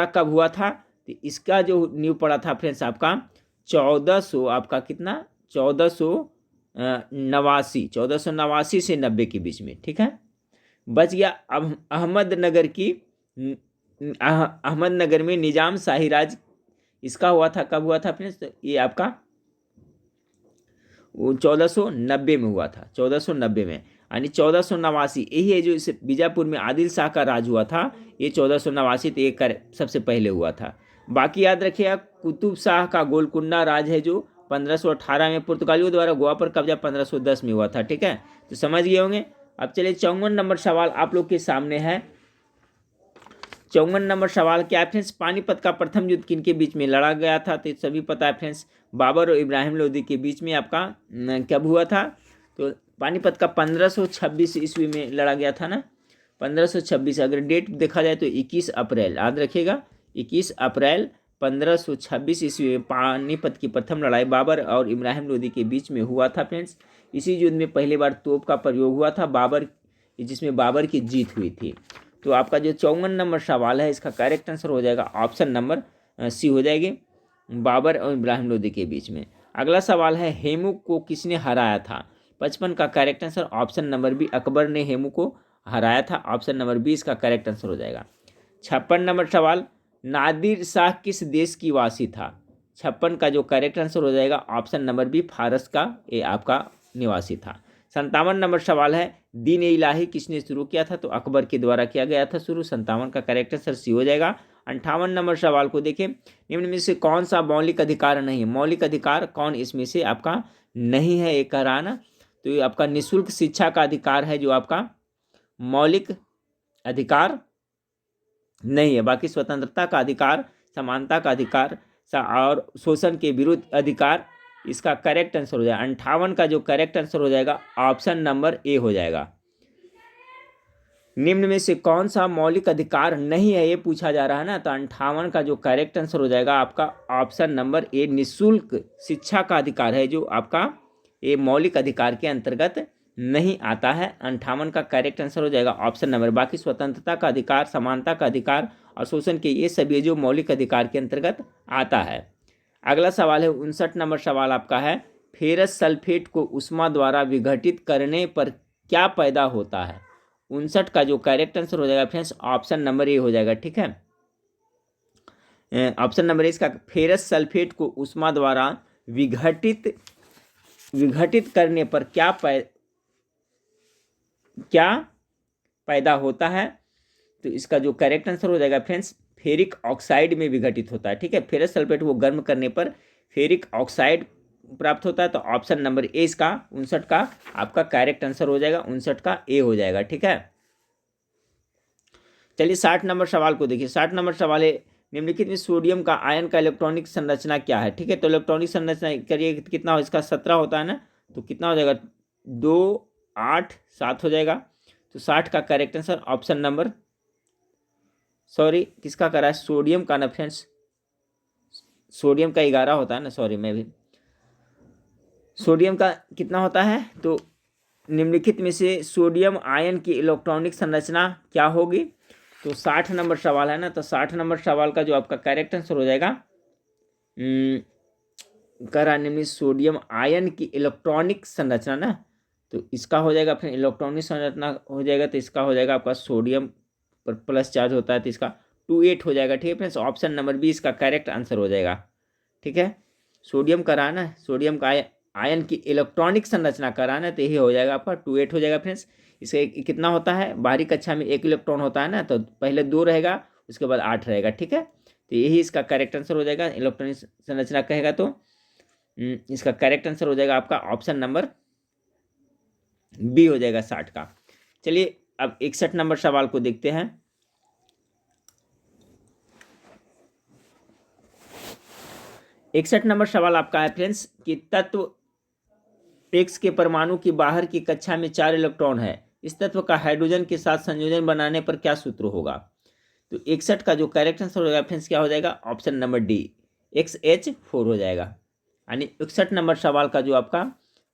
कब हुआ था? तो इसका जो नींव पड़ा था फ्रेंड्स आपका 1400 आपका कितना 1400 89, 1489 से 90 के बीच में, ठीक है। बच गया अब अहमदनगर की, अहमदनगर में निजाम शाही राज, इसका हुआ था, कब हुआ था फ्रेंड्स? तो ये आपका वो 1490 में हुआ था, 1490 में। यानी 1489 यही है जो इस बीजापुर में आदिल शाह का राज हुआ था, ये 1489 तो ये सबसे पहले हुआ था। बाकी याद रखिएगा कुतुब शाह का गोलकुंडा राज है जो 1518 में पुर्तगालियों द्वारा गोवा पर कब्जा 1510 में हुआ था, ठीक है, तो समझ गए होंगे। अब चलिए 54 नंबर सवाल आप लोग के सामने है। 54 नंबर सवाल क्या है फ्रेंड्स? पानीपत का प्रथम युद्ध किन के बीच में लड़ा गया था? तो सभी पता है फ्रेंड्स, बाबर और इब्राहिम लोदी के बीच में आपका कब हुआ था? तो पानीपत का 1526 ईस्वी में लड़ा गया था ना, 1526। अगर डेट देखा जाए तो 21 अप्रैल, याद रखिएगा 21 अप्रैल 1526 ईस्वी में पानीपत की प्रथम लड़ाई बाबर और इब्राहिम लोदी के बीच में हुआ था फ्रेंड्स। इसी युद्ध में पहली बार तोप का प्रयोग हुआ था, जिसमें बाबर की जीत हुई थी। तो आपका जो 54 नंबर सवाल है इसका करेक्ट आंसर हो जाएगा ऑप्शन नंबर सी हो जाएगी, बाबर और इब्राहिम लोदी के बीच में। अगला सवाल है हेमू को किसने हराया था? 55 का correct answer option number B, Akbar ने हेमू को हराया था, ऑप्शन नंबर बी इसका करेक्ट आंसर हो जाएगा। 56 नंबर सवाल, नादिर शाह किस देश की वासी था? 56 का जो करेक्ट आंसर हो जाएगा ऑप्शन नंबर बी, फारस का ये आपका निवासी था। 57 नंबर सवाल है दीन इलाही किसने शुरू किया था? तो अकबर के द्वारा किया गया था शुरू, 57 का करेक्ट आंसर सी हो जाएगा। 58 नंबर सवाल को देखें, निम्न में से कौन सा मौलिक अधिकार नहीं है? मौलिक अधिकार कौन इसमें से आपका नहीं है एक कराना? तो ये आपका निःशुल्क शिक्षा का अधिकार है जो आपका मौलिक अधिकार नहीं है। बाकी स्वतंत्रता का अधिकार, समानता का अधिकार और शोषण के विरुद्ध अधिकार, इसका करेक्ट आंसर हो जाएगा 58 का जो करेक्ट आंसर हो जाएगा ऑप्शन नंबर ए हो जाएगा। निम्न में से कौन सा मौलिक अधिकार नहीं है ये पूछा जा रहा है ना, तो 58 का जो करेक्ट आंसर हो जाएगा आपका ऑप्शन नंबर ए, निःशुल्क शिक्षा का अधिकार है जो आपका ये मौलिक अधिकार के अंतर्गत नहीं आता है। 58 का करेक्ट आंसर हो जाएगा ऑप्शन नंबर। बाकी स्वतंत्रता का अधिकार, समानता का अधिकार और शोषण के ये सभी जो मौलिक अधिकार के अंतर्गत आता है। अगला सवाल है 59 नंबर सवाल आपका है, फेरस सल्फेट को उष्मा द्वारा विघटित करने पर क्या पैदा होता है? 59 का जो करेक्ट आंसर हो जाएगा फ्रेंड्स ऑप्शन नंबर ए हो जाएगा, ठीक है, ऑप्शन नंबर ए इसका फेरस सल्फेट को उष्मा द्वारा विघटित करने पर क्या पैदा होता है? तो इसका जो करेक्ट आंसर हो जाएगा फ्रेंड्स फेरिक ऑक्साइड में विघटित होता है, ठीक है, फेरस सल्फेट को गर्म करने पर फेरिक ऑक्साइड प्राप्त होता है, तो ऑप्शन नंबर ए इसका 59 का आपका करेक्ट आंसर हो जाएगा, 59 का ए हो जाएगा, ठीक है। चलिए 60 नंबर सवाल को देखिए। 60 नंबर सवाल है निम्नलिखित में सोडियम का आयन का इलेक्ट्रॉनिक संरचना क्या है? ठीक है, तो इलेक्ट्रॉनिक संरचना करिए कितना हो, इसका 17 होता है ना, तो कितना हो जाएगा 2 8 7 हो जाएगा। तो 60 का correct answer option number, sorry किसका करा है, सोडियम का ना फ्रेंड्स, सोडियम का 11 होता है ना, सॉरी मैं भी, सोडियम का कितना होता है? तो निम्नलिखित में से सोडियम आयन की इलेक्ट्रॉनिक संरचना क्या होगी? तो 60 नंबर सवाल है ना, तो 60 नंबर सवाल का जो आपका करेक्ट आंसर हो जाएगा करा निम्न सोडियम आयन की इलेक्ट्रॉनिक संरचना ना, तो इसका हो जाएगा फिर इलेक्ट्रॉनिक संरचना हो जाएगा, तो इसका हो जाएगा आपका सोडियम पर प्लस चार्ज होता है तो इसका 28 हो जाएगा, ठीक है फ्रेंड्स, ऑप्शन नंबर बी इसका करेक्ट आंसर हो जाएगा, ठीक है। सोडियम कराना, सोडियम का आयन की इलेक्ट्रॉनिक संरचना कराना, तो यही हो जाएगा आपका 28 हो जाएगा फ्रेंड्स। इसके कितना होता है, बाहरी कक्षा में 1 इलेक्ट्रॉन होता है ना, तो पहले 2 रहेगा उसके बाद 8 रहेगा, ठीक है, तो यही इसका करेक्ट आंसर हो जाएगा। इलेक्ट्रॉनिक संरचना कहेगा तो इसका करेक्ट आंसर हो जाएगा आपका ऑप्शन नंबर बी हो जाएगा 60 का। चलिए अब 61 नंबर सवाल को देखते हैं। इकसठ नंबर सवाल आपका है फ्रेंड्स कि तत्व X के परमाणु की बाहर की कक्षा में 4 इलेक्ट्रॉन है, इस तत्व का हाइड्रोजन के साथ संयोजन बनाने पर क्या सूत्र होगा? तो 61 का जो करेक्ट आंसर हो जाएगा फ्रेंड्स क्या हो जाएगा, ऑप्शन नंबर डी XH4 हो जाएगा। यानी 61 नंबर सवाल का जो आपका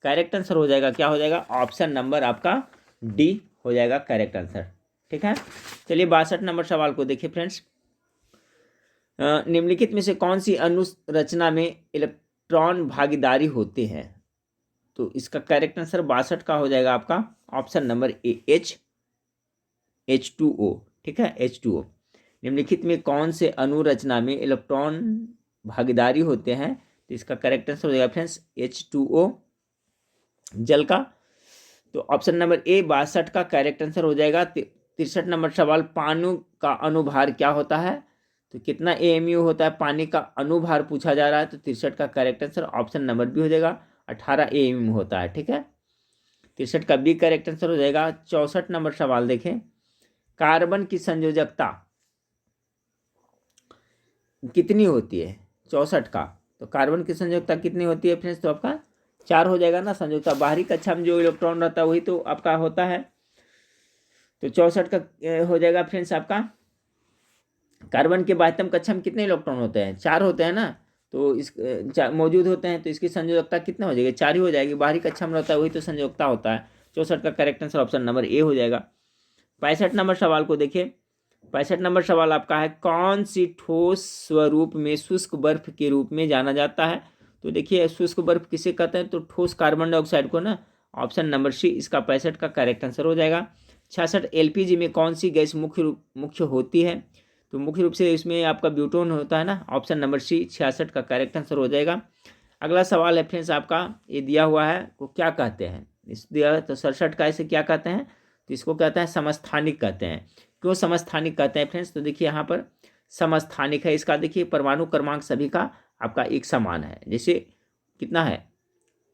करेक्ट आंसर हो जाएगा क्या हो जाएगा, ऑप्शन नंबर आपका डी हो जाएगा करेक्ट आंसर, ठीक है। चलिए 62 नंबर सवाल को देखिए फ्रेंड्स, निम्नलिखित में से कौन सी अनुरचना में इलेक्ट्रॉन भागीदारी होते हैं? तो इसका करेक्ट आंसर 62 का हो जाएगा आपका ऑप्शन नंबर ए, H2O। ठीक है, H2O। निम्नलिखित में कौन से अणु रचना में इलेक्ट्रॉन भागीदारी होते हैं? तो इसका करेक्ट आंसर हो जाएगा फ्रेंड्स H2O, जल का। तो ऑप्शन नंबर ए 62 का करेक्ट आंसर हो जाएगा। 63 नंबर सवाल, पानी का अनुभार क्या होता है? तो कितना AMU होता है? पानी का अनुभार पूछा जा रहा है, तो 63 का correct answer option number B हो जाएगा, 18 AMU होता है। ठीक है, 63 का बी करेक्ट आंसर हो जाएगा। 64 नंबर सवाल देखें, कार्बन की संयोजकता कितनी होती है? 64 का, तो कार्बन की संयोजकता कितनी होती है फ्रेंड्स? तो आपका 4 हो जाएगा ना संयोजकता। बाहरी कक्षा में जो इलेक्ट्रॉन रहता है वही तो आपका होता है। तो 64 का हो जाएगा फ्रेंड्स आपका। कार्बन के बाह्यतम कक्षा में कितने इलेक्ट्रॉन होते हैं? 4 होते हैं ना, तो इस मौजूद होते हैं, तो इसकी संयोजकता कितना हो जाएगी? 4 ही हो जाएगी। बाहरी कक्षा में रहता है वही तो संयोजकता होता है। 64 का correct answer option number A हो जाएगा। 65 नंबर सवाल को देखिए। 65 नंबर सवाल आपका है, कौन सी ठोस स्वरूप में शुष्क बर्फ के रूप में जाना जाता है? तो देखिए शुष्क बर्फ किसे कहते हैं? तो ठोस कार्बन डाइऑक्साइड को ना, ऑप्शन नंबर सी इसका 65 का करेक्ट आंसर हो जाएगा। 66 LPG में कौन सी गैस मुख्य होती है? तो मुख्य रूप से इसमें आपका ब्यूटोन होता है ना, ऑप्शन नंबर सी 66 का करेक्ट आंसर हो जाएगा। अगला सवाल है फ्रेंड्स आपका, ये दिया हुआ है को क्या कहते हैं? इस दिया है तो 67 का इसे क्या कहते हैं? तो इसको कहते हैं समस्थानिक कहते हैं। क्यों समस्थानिक कहते हैं फ्रेंड्स? तो देखिए यहाँ पर समस्थानिक है इसका, देखिए परमाणु क्रमांक सभी का आपका एक समान है। जैसे कितना है,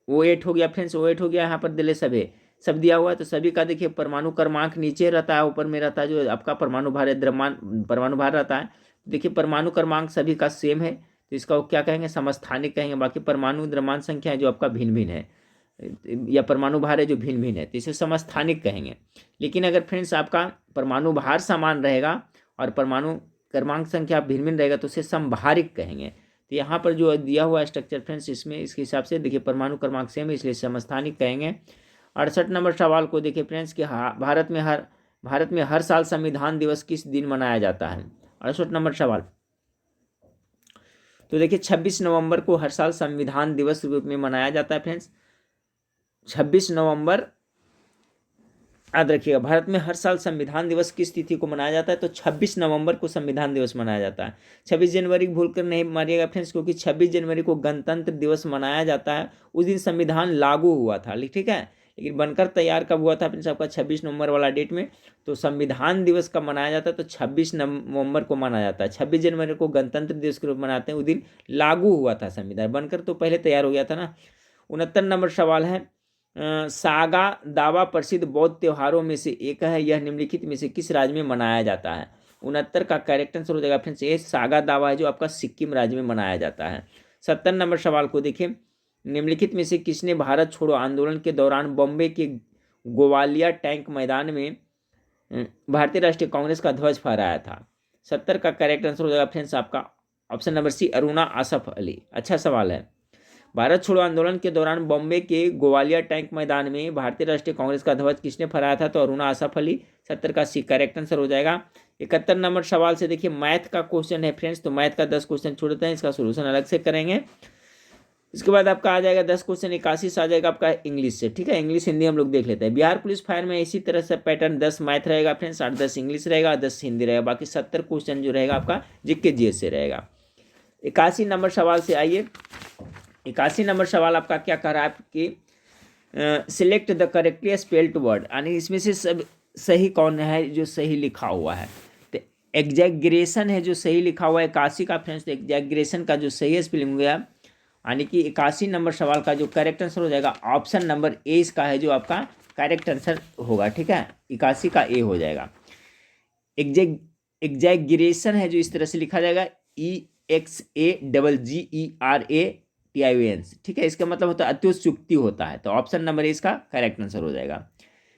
O8 हो गया फ्रेंड्स, O8 हो गया, यहाँ पर दिले सभी सब दिया हुआ है, तो सभी का देखिए परमाणु क्रमांक नीचे रहता है, ऊपर में रहता है जो आपका परमाणु भार है, द्रव्यमान परमाणु भार रहता है। देखिए परमाणु क्रमांक सभी का सेम है, तो इसका क्या कहेंगे? समस्थानिक कहेंगे। बाकी परमाणु द्रव्यमान संख्या है जो आपका भिन्न भिन्न है, या परमाणु भार है जो भिन्न भिन्न है, तो इसे समस्थानिक कहेंगे। लेकिन अगर फ्रेंड्स आपका परमाणु भार समान रहेगा और परमाणु क्रमांक संख्या भिन्न भिन्न रहेगा तो उसे समभारिक कहेंगे। तो यहाँ पर जो दिया हुआ स्ट्रक्चर फ्रेंड्स, इसमें इसके हिसाब से देखिए परमाणु क्रमांक सेम है, इसलिए समस्थानिक कहेंगे। 68 नंबर सवाल को देखिए फ्रेंड्स कि भारत में हर साल संविधान दिवस किस दिन मनाया जाता है? 68 नंबर सवाल, तो देखिए 26 नवंबर को हर साल संविधान दिवस के रूप में मनाया जाता है फ्रेंड्स। 26 नवंबर याद रखिएगा। भारत में हर साल संविधान दिवस किस तिथि को मनाया जाता है? तो 26 नवंबर को संविधान दिवस मनाया जाता है। 26 जनवरी भूलकर नहीं मारिएगा फ्रेंड्स, क्योंकि 26 जनवरी को गणतंत्र दिवस मनाया जाता है। उस दिन संविधान लागू हुआ था, ठीक है, लेकिन बनकर तैयार कब हुआ था फ्रेंड्स? आपका 26 नवंबर वाला डेट में। तो संविधान दिवस कब मनाया जाता है? तो 26 नवंबर को मनाया जाता है। 26 जनवरी को गणतंत्र दिवस के रूप में मनाते हैं, उस दिन लागू हुआ था संविधान, बनकर तो पहले तैयार हो गया था ना। 69 नंबर सवाल है, सागा दावा प्रसिद्ध बौद्ध त्योहारों में से एक है, यह निम्नलिखित में से किस राज्य में मनाया जाता है? 69 का करेक्ट आंसर हो जाएगा फ्रेंड्स ये सागा दावा है जो आपका सिक्किम राज्य में मनाया जाता है। 70 नंबर सवाल को देखिए, निम्नलिखित में से किसने भारत छोड़ो आंदोलन के दौरान बॉम्बे के गोवालिया टैंक मैदान में भारतीय राष्ट्रीय कांग्रेस का ध्वज फहराया था? 70 का करेक्ट आंसर हो जाएगा फ्रेंड्स आपका option number C Aruna Asaf Ali. अच्छा सवाल है। भारत छोड़ो आंदोलन के दौरान बॉम्बे के गोवालिया टैंक मैदान में भारतीय राष्ट्रीय कांग्रेस का ध्वज किसने फहराया था? तो अरुणा आसफ अली। 70 का सी करेक्ट आंसर हो जाएगा। 71 नंबर सवाल से देखिए मैथ का क्वेश्चन है फ्रेंड्स, तो मैथ का 10 क्वेश्चन छोड़ते हैं, इसका सोल्यूशन अलग से करेंगे। इसके बाद आपका आ जाएगा 10 क्वेश्चन 81 से आ जाएगा आपका इंग्लिश से, ठीक है। इंग्लिश हिंदी हम लोग देख लेते हैं। बिहार पुलिस फायर में इसी तरह से पैटर्न 10 मैथ रहेगा फ्रेंड्स, 8-10 इंग्लिश रहेगा, 10 हिंदी रहेगा, बाकी 70 क्वेश्चन जो रहेगा आपका जीके जीएस से रहेगा। 81 नंबर सवाल से आइए। 81 नंबर सवाल आपका क्या कह रहा है कि select the correctly spelled word, यानी इसमें से सब सही कौन है जो सही लिखा हुआ है? तो एग्जैग्रेशन है जो सही लिखा हुआ है 81 का फ्रेंड्स। एग्जैग्रेशन का जो सही स्पेलिंग हो गया, यानी कि 81 नंबर सवाल का जो करेक्ट आंसर हो जाएगा ऑप्शन नंबर ए इसका है जो आपका करेक्ट आंसर होगा, ठीक है। 81 का ए हो जाएगा। एग्जैग्रेशन है जो इस तरह से लिखा जाएगा EXAGGERATION, ठीक है। इसका मतलब होता है अत्युक्ति होता है, तो ऑप्शन नंबर ए इसका करेक्ट आंसर हो जाएगा।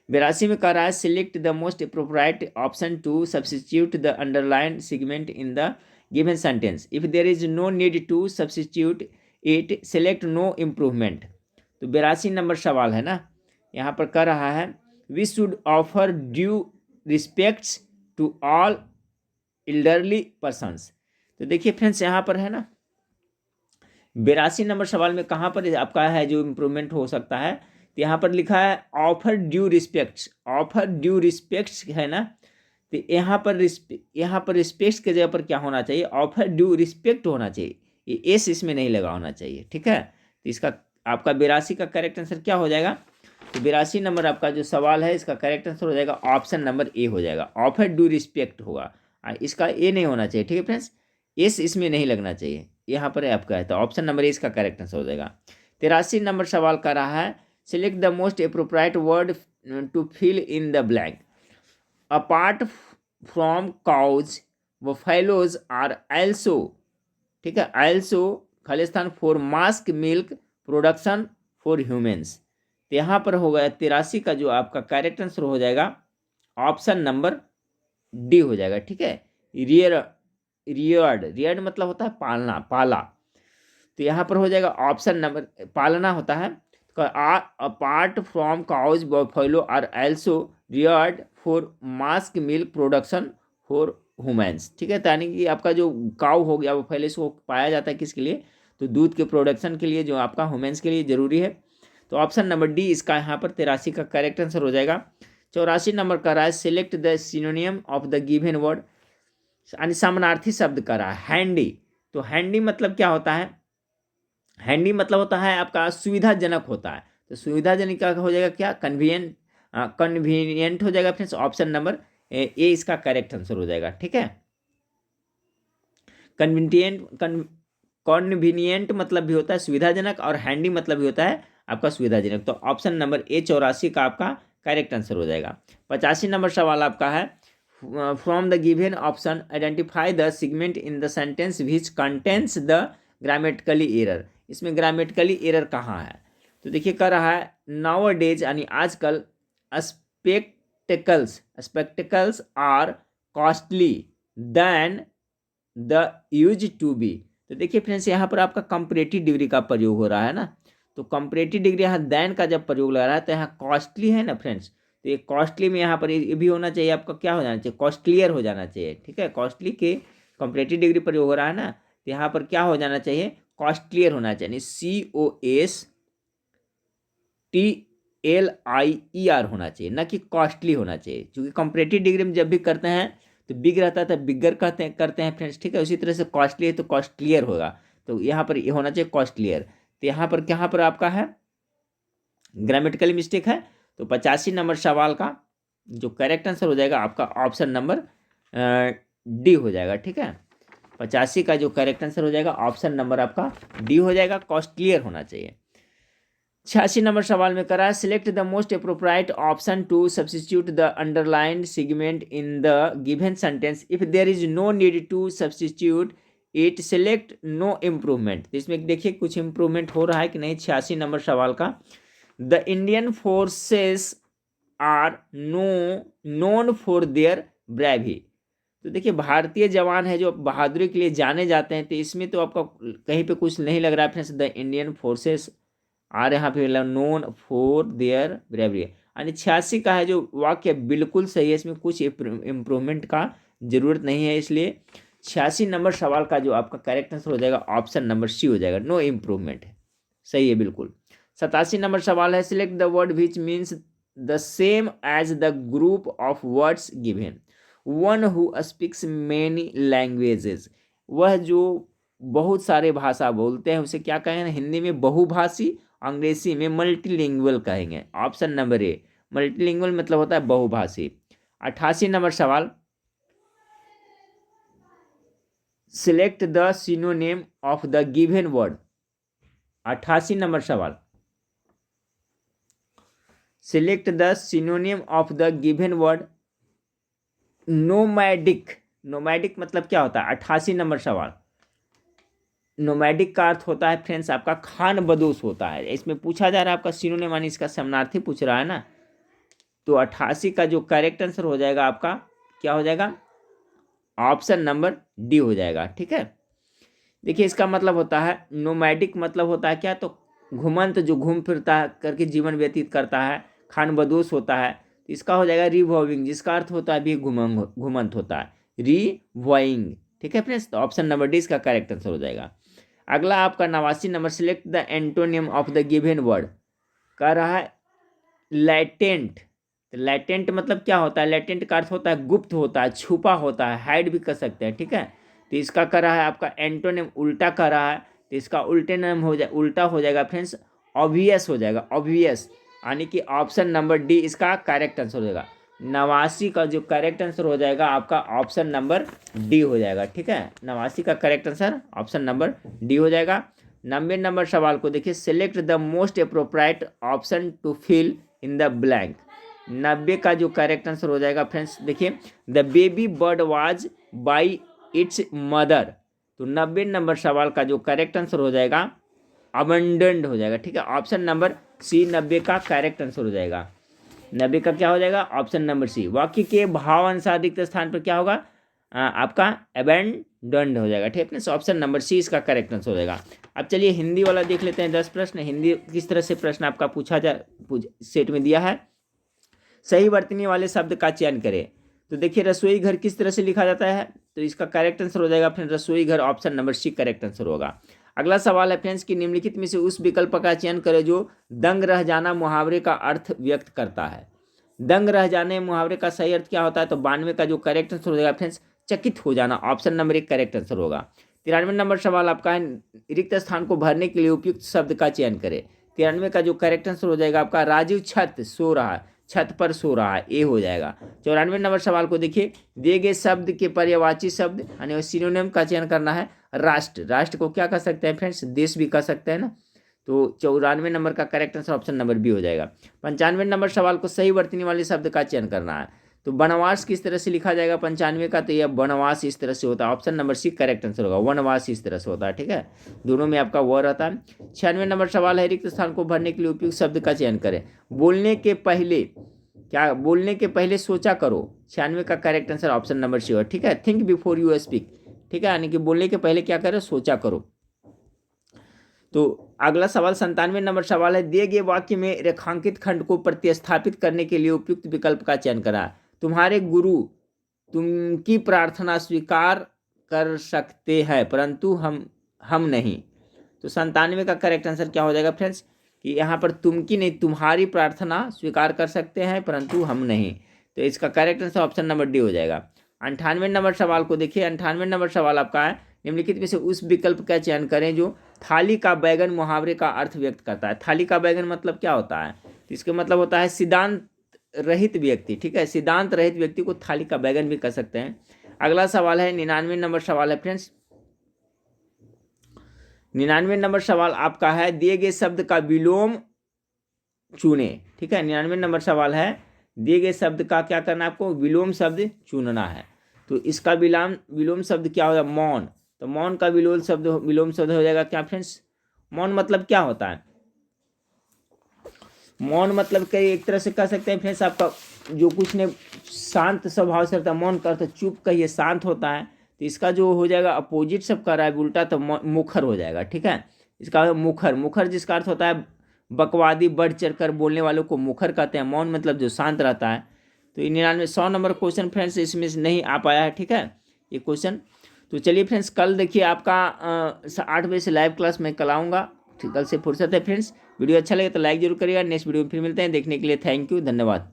82 में कह रहा है select the most appropriate option to substitute the underline segment in the given sentence, if there is no need to substitute it select no improvement. तो 82 नंबर सवाल है ना, यहाँ पर कह रहा है we should offer due respects to all elderly persons. तो देखिए फ्रेंड्स यहाँ पर है ना, 82 नंबर सवाल में कहाँ पर आपका है जो इम्प्रूवमेंट हो सकता है, तो यहाँ पर लिखा है offer due respects, offer due respects है ना, तो यहाँ पर रिस्पेक्ट की जगह पर क्या होना चाहिए, ऑफर ड्यू रिस्पेक्ट होना चाहिए, ये एस इसमें नहीं लगा होना चाहिए, ठीक है। तो इसका आपका 82 का करेक्ट आंसर क्या हो जाएगा, तो 82 नंबर आपका जो सवाल है इसका करेक्ट आंसर हो जाएगा ऑप्शन नंबर ए हो जाएगा, ऑफर ड्यू रिस्पेक्ट होगा, इसका ए नहीं होना चाहिए, ठीक है फ्रेंड्स, एस इसमें नहीं लगना चाहिए, यहाँ पर आपका है, तो ऑप्शन नंबर ए इसका करेक्ट आंसर हो जाएगा। 83 नंबर सवाल कर रहा है select the most appropriate word to fill in the blank, apart from cows buffaloes are also, ठीक है, एल्सो खालिस्तान for mass milk production for humans, तो यहाँ पर हो गया 83 का जो आपका करेक्ट आंसर हो जाएगा ऑप्शन नंबर डी हो जाएगा, ठीक है। रियर्ड मतलब होता है पालना, पाला, तो यहाँ पर हो जाएगा ऑप्शन नंबर, पालना होता है, apart from cows buffalo are also reared for mass milk production for humans, ठीक है, यानी कि आपका जो काउ हो गया बफेलो इसको पाया जाता है किसके लिए, तो दूध के प्रोडक्शन के लिए, जो आपका ह्यूमन्स के लिए जरूरी है, तो ऑप्शन नंबर डी इसका यहाँ पर 83 का करेक्ट आंसर हो जाएगा। 84 नंबर का रहा है select the सिनोनियम of the given word, यानी समानार्थी शब्द का रहा है हैंडी, तो हैंडी मतलब क्या होता है, हैंडी मतलब होता है आपका सुविधाजनक होता है, तो सुविधाजनक का हो जाएगा क्या, कन्वीनियंट, कन्वीनियंट हो जाएगा फ्रेंड्स, ऑप्शन नंबर ए इसका करेक्ट आंसर हो जाएगा, ठीक है। कन्वीनियंट मतलब भी होता है सुविधाजनक, और हैंडी मतलब भी होता है आपका सुविधाजनक, तो ऑप्शन नंबर ए 84 का आपका करेक्ट आंसर हो जाएगा। 85 नंबर सवाल आपका है from the given option identify the segment in the sentence which contains the grammatically error, इसमें ग्रामेटिकली एरर कहाँ है, तो देखिए कर रहा है नाउ डेज यानी आजकल spectacles are costly than the use to be, तो देखिए फ्रेंड्स यहाँ पर आपका कंपैरेटिव डिग्री का प्रयोग हो रहा है ना, तो कंपैरेटिव डिग्री यहाँ देन का जब प्रयोग लग रहा है तो यहाँ कॉस्टली है ना फ्रेंड्स, तो ये कॉस्टली में यहाँ पर ये भी होना चाहिए आपका क्या हो जाना चाहिए, कॉस्टलियर हो जाना चाहिए, ठीक है, कॉस्टली के कंपैरेटिव डिग्री प्रयोग हो रहा है ना, तो यहाँ पर क्या हो जाना चाहिए, कॉस्टलियर होना चाहिए, COSTLIER होना चाहिए, ना कि कॉस्टली होना चाहिए, क्योंकि कंपैरेटिव डिग्री में जब भी करते हैं तो बिग रहता है तो बिगर करते हैं फ्रेंड्स, ठीक है, उसी तरह से कॉस्टली है तो कॉस्टलियर होगा, तो यहाँ पर ये होना चाहिए कॉस्टलियर, तो यहाँ पर आपका है ग्रामेटिकली मिस्टेक है, तो 85 नंबर सवाल का जो करेक्ट आंसर हो जाएगा आपका ऑप्शन नंबर डी हो जाएगा, ठीक है, 85 का जो करेक्ट आंसर हो जाएगा ऑप्शन नंबर आपका डी हो जाएगा, कॉस्टलियर होना चाहिए। 86 नंबर सवाल में करा select the most appropriate option to substitute the underlined segment in the given sentence if there is no need to substitute it select no improvement, तो इसमें देखिए कुछ इम्प्रूवमेंट हो रहा है कि नहीं। 86 नंबर सवाल का the Indian forces are known for their bravery, तो देखिए भारतीय जवान है जो बहादुरी के लिए जाने जाते हैं, तो इसमें तो आपका कहीं पे कुछ नहीं लग रहा है friends, the Indian forces are यहाँ पे नोन फॉर देयर ब्रेवरी, यानी 86 का है जो वाक्य बिल्कुल सही है, इसमें कुछ इम्प्रूवमेंट का जरूरत नहीं है, इसलिए 86 नंबर सवाल का जो आपका करेक्ट आंसर हो जाएगा ऑप्शन नंबर सी हो जाएगा, नो इम्प्रूवमेंट है, सही है बिल्कुल। 87 नंबर सवाल है select the word which means the same as the group of words given, one who speaks many languages, वह जो बहुत सारे भाषा बोलते हैं उसे क्या कहेंगे, हिंदी में बहुभाषी, अंग्रेजी में मल्टीलिंगुअल कहेंगे, ऑप्शन नंबर ए, मल्टीलिंगुअल मतलब होता है बहुभाषी। 88 नंबर सवाल select the synonym of the given word, 88 number सवाल select the synonym of the given word nomadic, nomadic मतलब क्या होता है, 88 नंबर सवाल नोमैडिक का अर्थ होता है फ्रेंड्स आपका खान बदोश होता है, इसमें पूछा जा रहा है आपका सिनोनिम यानी इसका समानार्थी पूछ रहा है ना, तो 88 का जो करेक्ट आंसर हो जाएगा आपका क्या हो जाएगा ऑप्शन नंबर डी हो जाएगा, ठीक है। देखिए इसका मतलब होता है नोमैडिक मतलब होता है क्या, तो घुमंत जो घूम फिरता है करके जीवन व्यतीत करता है, खान बदोश होता है, तो इसका हो जाएगा रिवॉल्विंग, जिसका अर्थ होता है भी घुमंत होता है, रिवॉइंग, ठीक है फ्रेंड्स, तो ऑप्शन नंबर डी इसका करेक्ट आंसर हो जाएगा। अगला आपका 89 number, select the antonym of the given word. कह रहा है लैटेंट। लैटेंट मतलब क्या होता है? लैटेंट का अर्थ होता है गुप्त होता है, छुपा होता है, हाइड भी कर सकते हैं, ठीक है। तो इसका कर रहा है आपका एंटोनिम उल्टा कर रहा है, तो इसका उल्टा हो जाएगा फ्रेंड्स, ऑब्वियस हो जाएगा, ऑब्वियस, यानी कि ऑप्शन नंबर डी इसका करेक्ट आंसर हो जाएगा। 89 का जो करेक्ट आंसर हो जाएगा आपका ऑप्शन नंबर डी हो जाएगा, ठीक है। 89 का correct answer option number D हो जाएगा। 90 नंबर सवाल को देखिए, select the most appropriate option to fill in the blank. 90 का जो करेक्ट आंसर हो जाएगा फ्रेंड्स, देखिए the baby bird was by its mother. तो 90 नंबर सवाल का जो करेक्ट आंसर हो जाएगा अबंडेंड हो जाएगा, ठीक है। ऑप्शन नंबर सी 90 का करेक्ट आंसर हो जाएगा। 90 का क्या हो जाएगा? Option number C. वाक्य के भाव अनुसार रिक्त स्थान पर क्या होगा? आपका अबेंडन्ड हो जाएगा, ठीक है। ऑप्शन नंबर सी इसका करेक्ट आंसर हो जाएगा। अब चलिए हिंदी वाला देख लेते हैं। 10 प्रश्न हिंदी किस तरह से प्रश्न आपका पूछा सेट में दिया है। सही वर्तनी वाले शब्द का चयन करें। तो देखिए रसोई घर किस तरह से लिखा जाता है, तो इसका करेक्ट आंसर हो जाएगा फ्रेंड्स रसोई घर, option number C correct answer होगा। अगला सवाल है फ्रेंड्स कि निम्नलिखित में से उस विकल्प का चयन करें जो दंग रह जाना मुहावरे का अर्थ व्यक्त करता है। दंग रह जाने मुहावरे का सही अर्थ क्या होता है? तो 92 का जो करेक्ट आंसर हो जाएगा फ्रेंड्स चकित हो जाना, ऑप्शन नंबर 1 करेक्ट आंसर होगा। 93 नंबर सवाल आपका है, रिक्त स्थान को भरने के लिए उपयुक्त शब्द का चयन करें। 93 का जो करेक्ट आंसर हो जाएगा आपका राजीव छत सो रहा है, छत पर सो रहा है, ए हो जाएगा। 94 नंबर सवाल को देखिए, दिए गए शब्द के पर्यायवाची शब्द यानी सिनोनिम का चयन करना है। राष्ट्र, राष्ट्र को क्या कह सकते हैं फ्रेंड्स? देश भी कह सकते हैं ना। तो 94 नंबर का correct answer option number B हो जाएगा। 95 नंबर सवाल को सही वर्तनी वाले शब्द का चयन करना है। तो वनवास किस तरह से लिखा जाएगा 95 का? तो यह वनवास इस तरह से होता है, option number C correct answer होगा। वनवास इस तरह से होता है, ठीक है। दोनों में आपका व रहता है। 96 नंबर सवाल है, रिक्त स्थान को भरने के लिए उपयुक्त शब्द का चयन करें। बोलने के पहले क्या? बोलने के पहले सोचा करो। 96 का correct answer option number C होगा, ठीक है। थिंक बिफोर यू स्पीक, ठीक है, यानी कि बोलने के पहले क्या करो? सोचा करो। तो अगला सवाल 97 नंबर सवाल है, दिए गए वाक्य में रेखांकित खंड को प्रतिस्थापित करने के लिए उपयुक्त विकल्प का चयन करा। तुम्हारे गुरु तुमकी प्रार्थना स्वीकार कर सकते हैं परंतु हम नहीं। तो 97 का करेक्ट आंसर क्या हो जाएगा फ्रेंड्स कि यहाँ पर तुमकी नहीं तुम्हारी प्रार्थना स्वीकार कर सकते हैं परंतु हम नहीं। तो इसका correct answer option number D हो जाएगा। 98 नंबर सवाल को देखिए। 98 नंबर सवाल आपका है, निम्नलिखित में से उस विकल्प का चयन करें जो थाली का बैगन मुहावरे का अर्थ व्यक्त करता है। थाली का बैगन मतलब क्या होता है? तो इसका मतलब होता है सिद्धांत रहित व्यक्ति, ठीक है। सिद्धांत रहित व्यक्ति को थाली का बैगन भी कह सकते हैं। अगला सवाल है 99 नंबर सवाल है फ्रेंड्स। 99 नंबर सवाल आपका है, दिए गए शब्द का विलोम चुने, ठीक है। 99 नंबर सवाल है, दिए गए शब्द का क्या करना है आपको? विलोम शब्द चुनना है। तो इसका विलोम शब्द क्या होगा? मौन। तो मौन का विलोम शब्द हो जाएगा क्या फ्रेंड्स? मौन मतलब क्या होता है? मौन मतलब कई एक तरह से कह सकते हैं फ्रेंड्स आपका जो कुछ ने शांत स्वभाव से रहता है। मौन का अर्थ चुप कहिए शांत होता है। तो इसका जो हो जाएगा अपोजिट सब कर रहा है उल्टा, तो मुखर हो जाएगा, ठीक है। इसका मुखर जिसका अर्थ होता है बकवादी बढ़ चढ़ कर बोलने वालों को मुखर कहते हैं। मौन मतलब जो शांत रहता है। तो 100 नंबर क्वेश्चन फ्रेंड्स इसमें नहीं आ पाया है, ठीक है, ये क्वेश्चन। तो चलिए फ्रेंड्स कल देखिए आपका 8 बजे से लाइव क्लास मैं कल आऊँगा, कल से फुर्सत है फ्रेंड्स। वीडियो अच्छा लगे तो लाइक जरूर करिएगा। नेक्स्ट वीडियो में फिर मिलते हैं। देखने के लिए थैंक यू, धन्यवाद।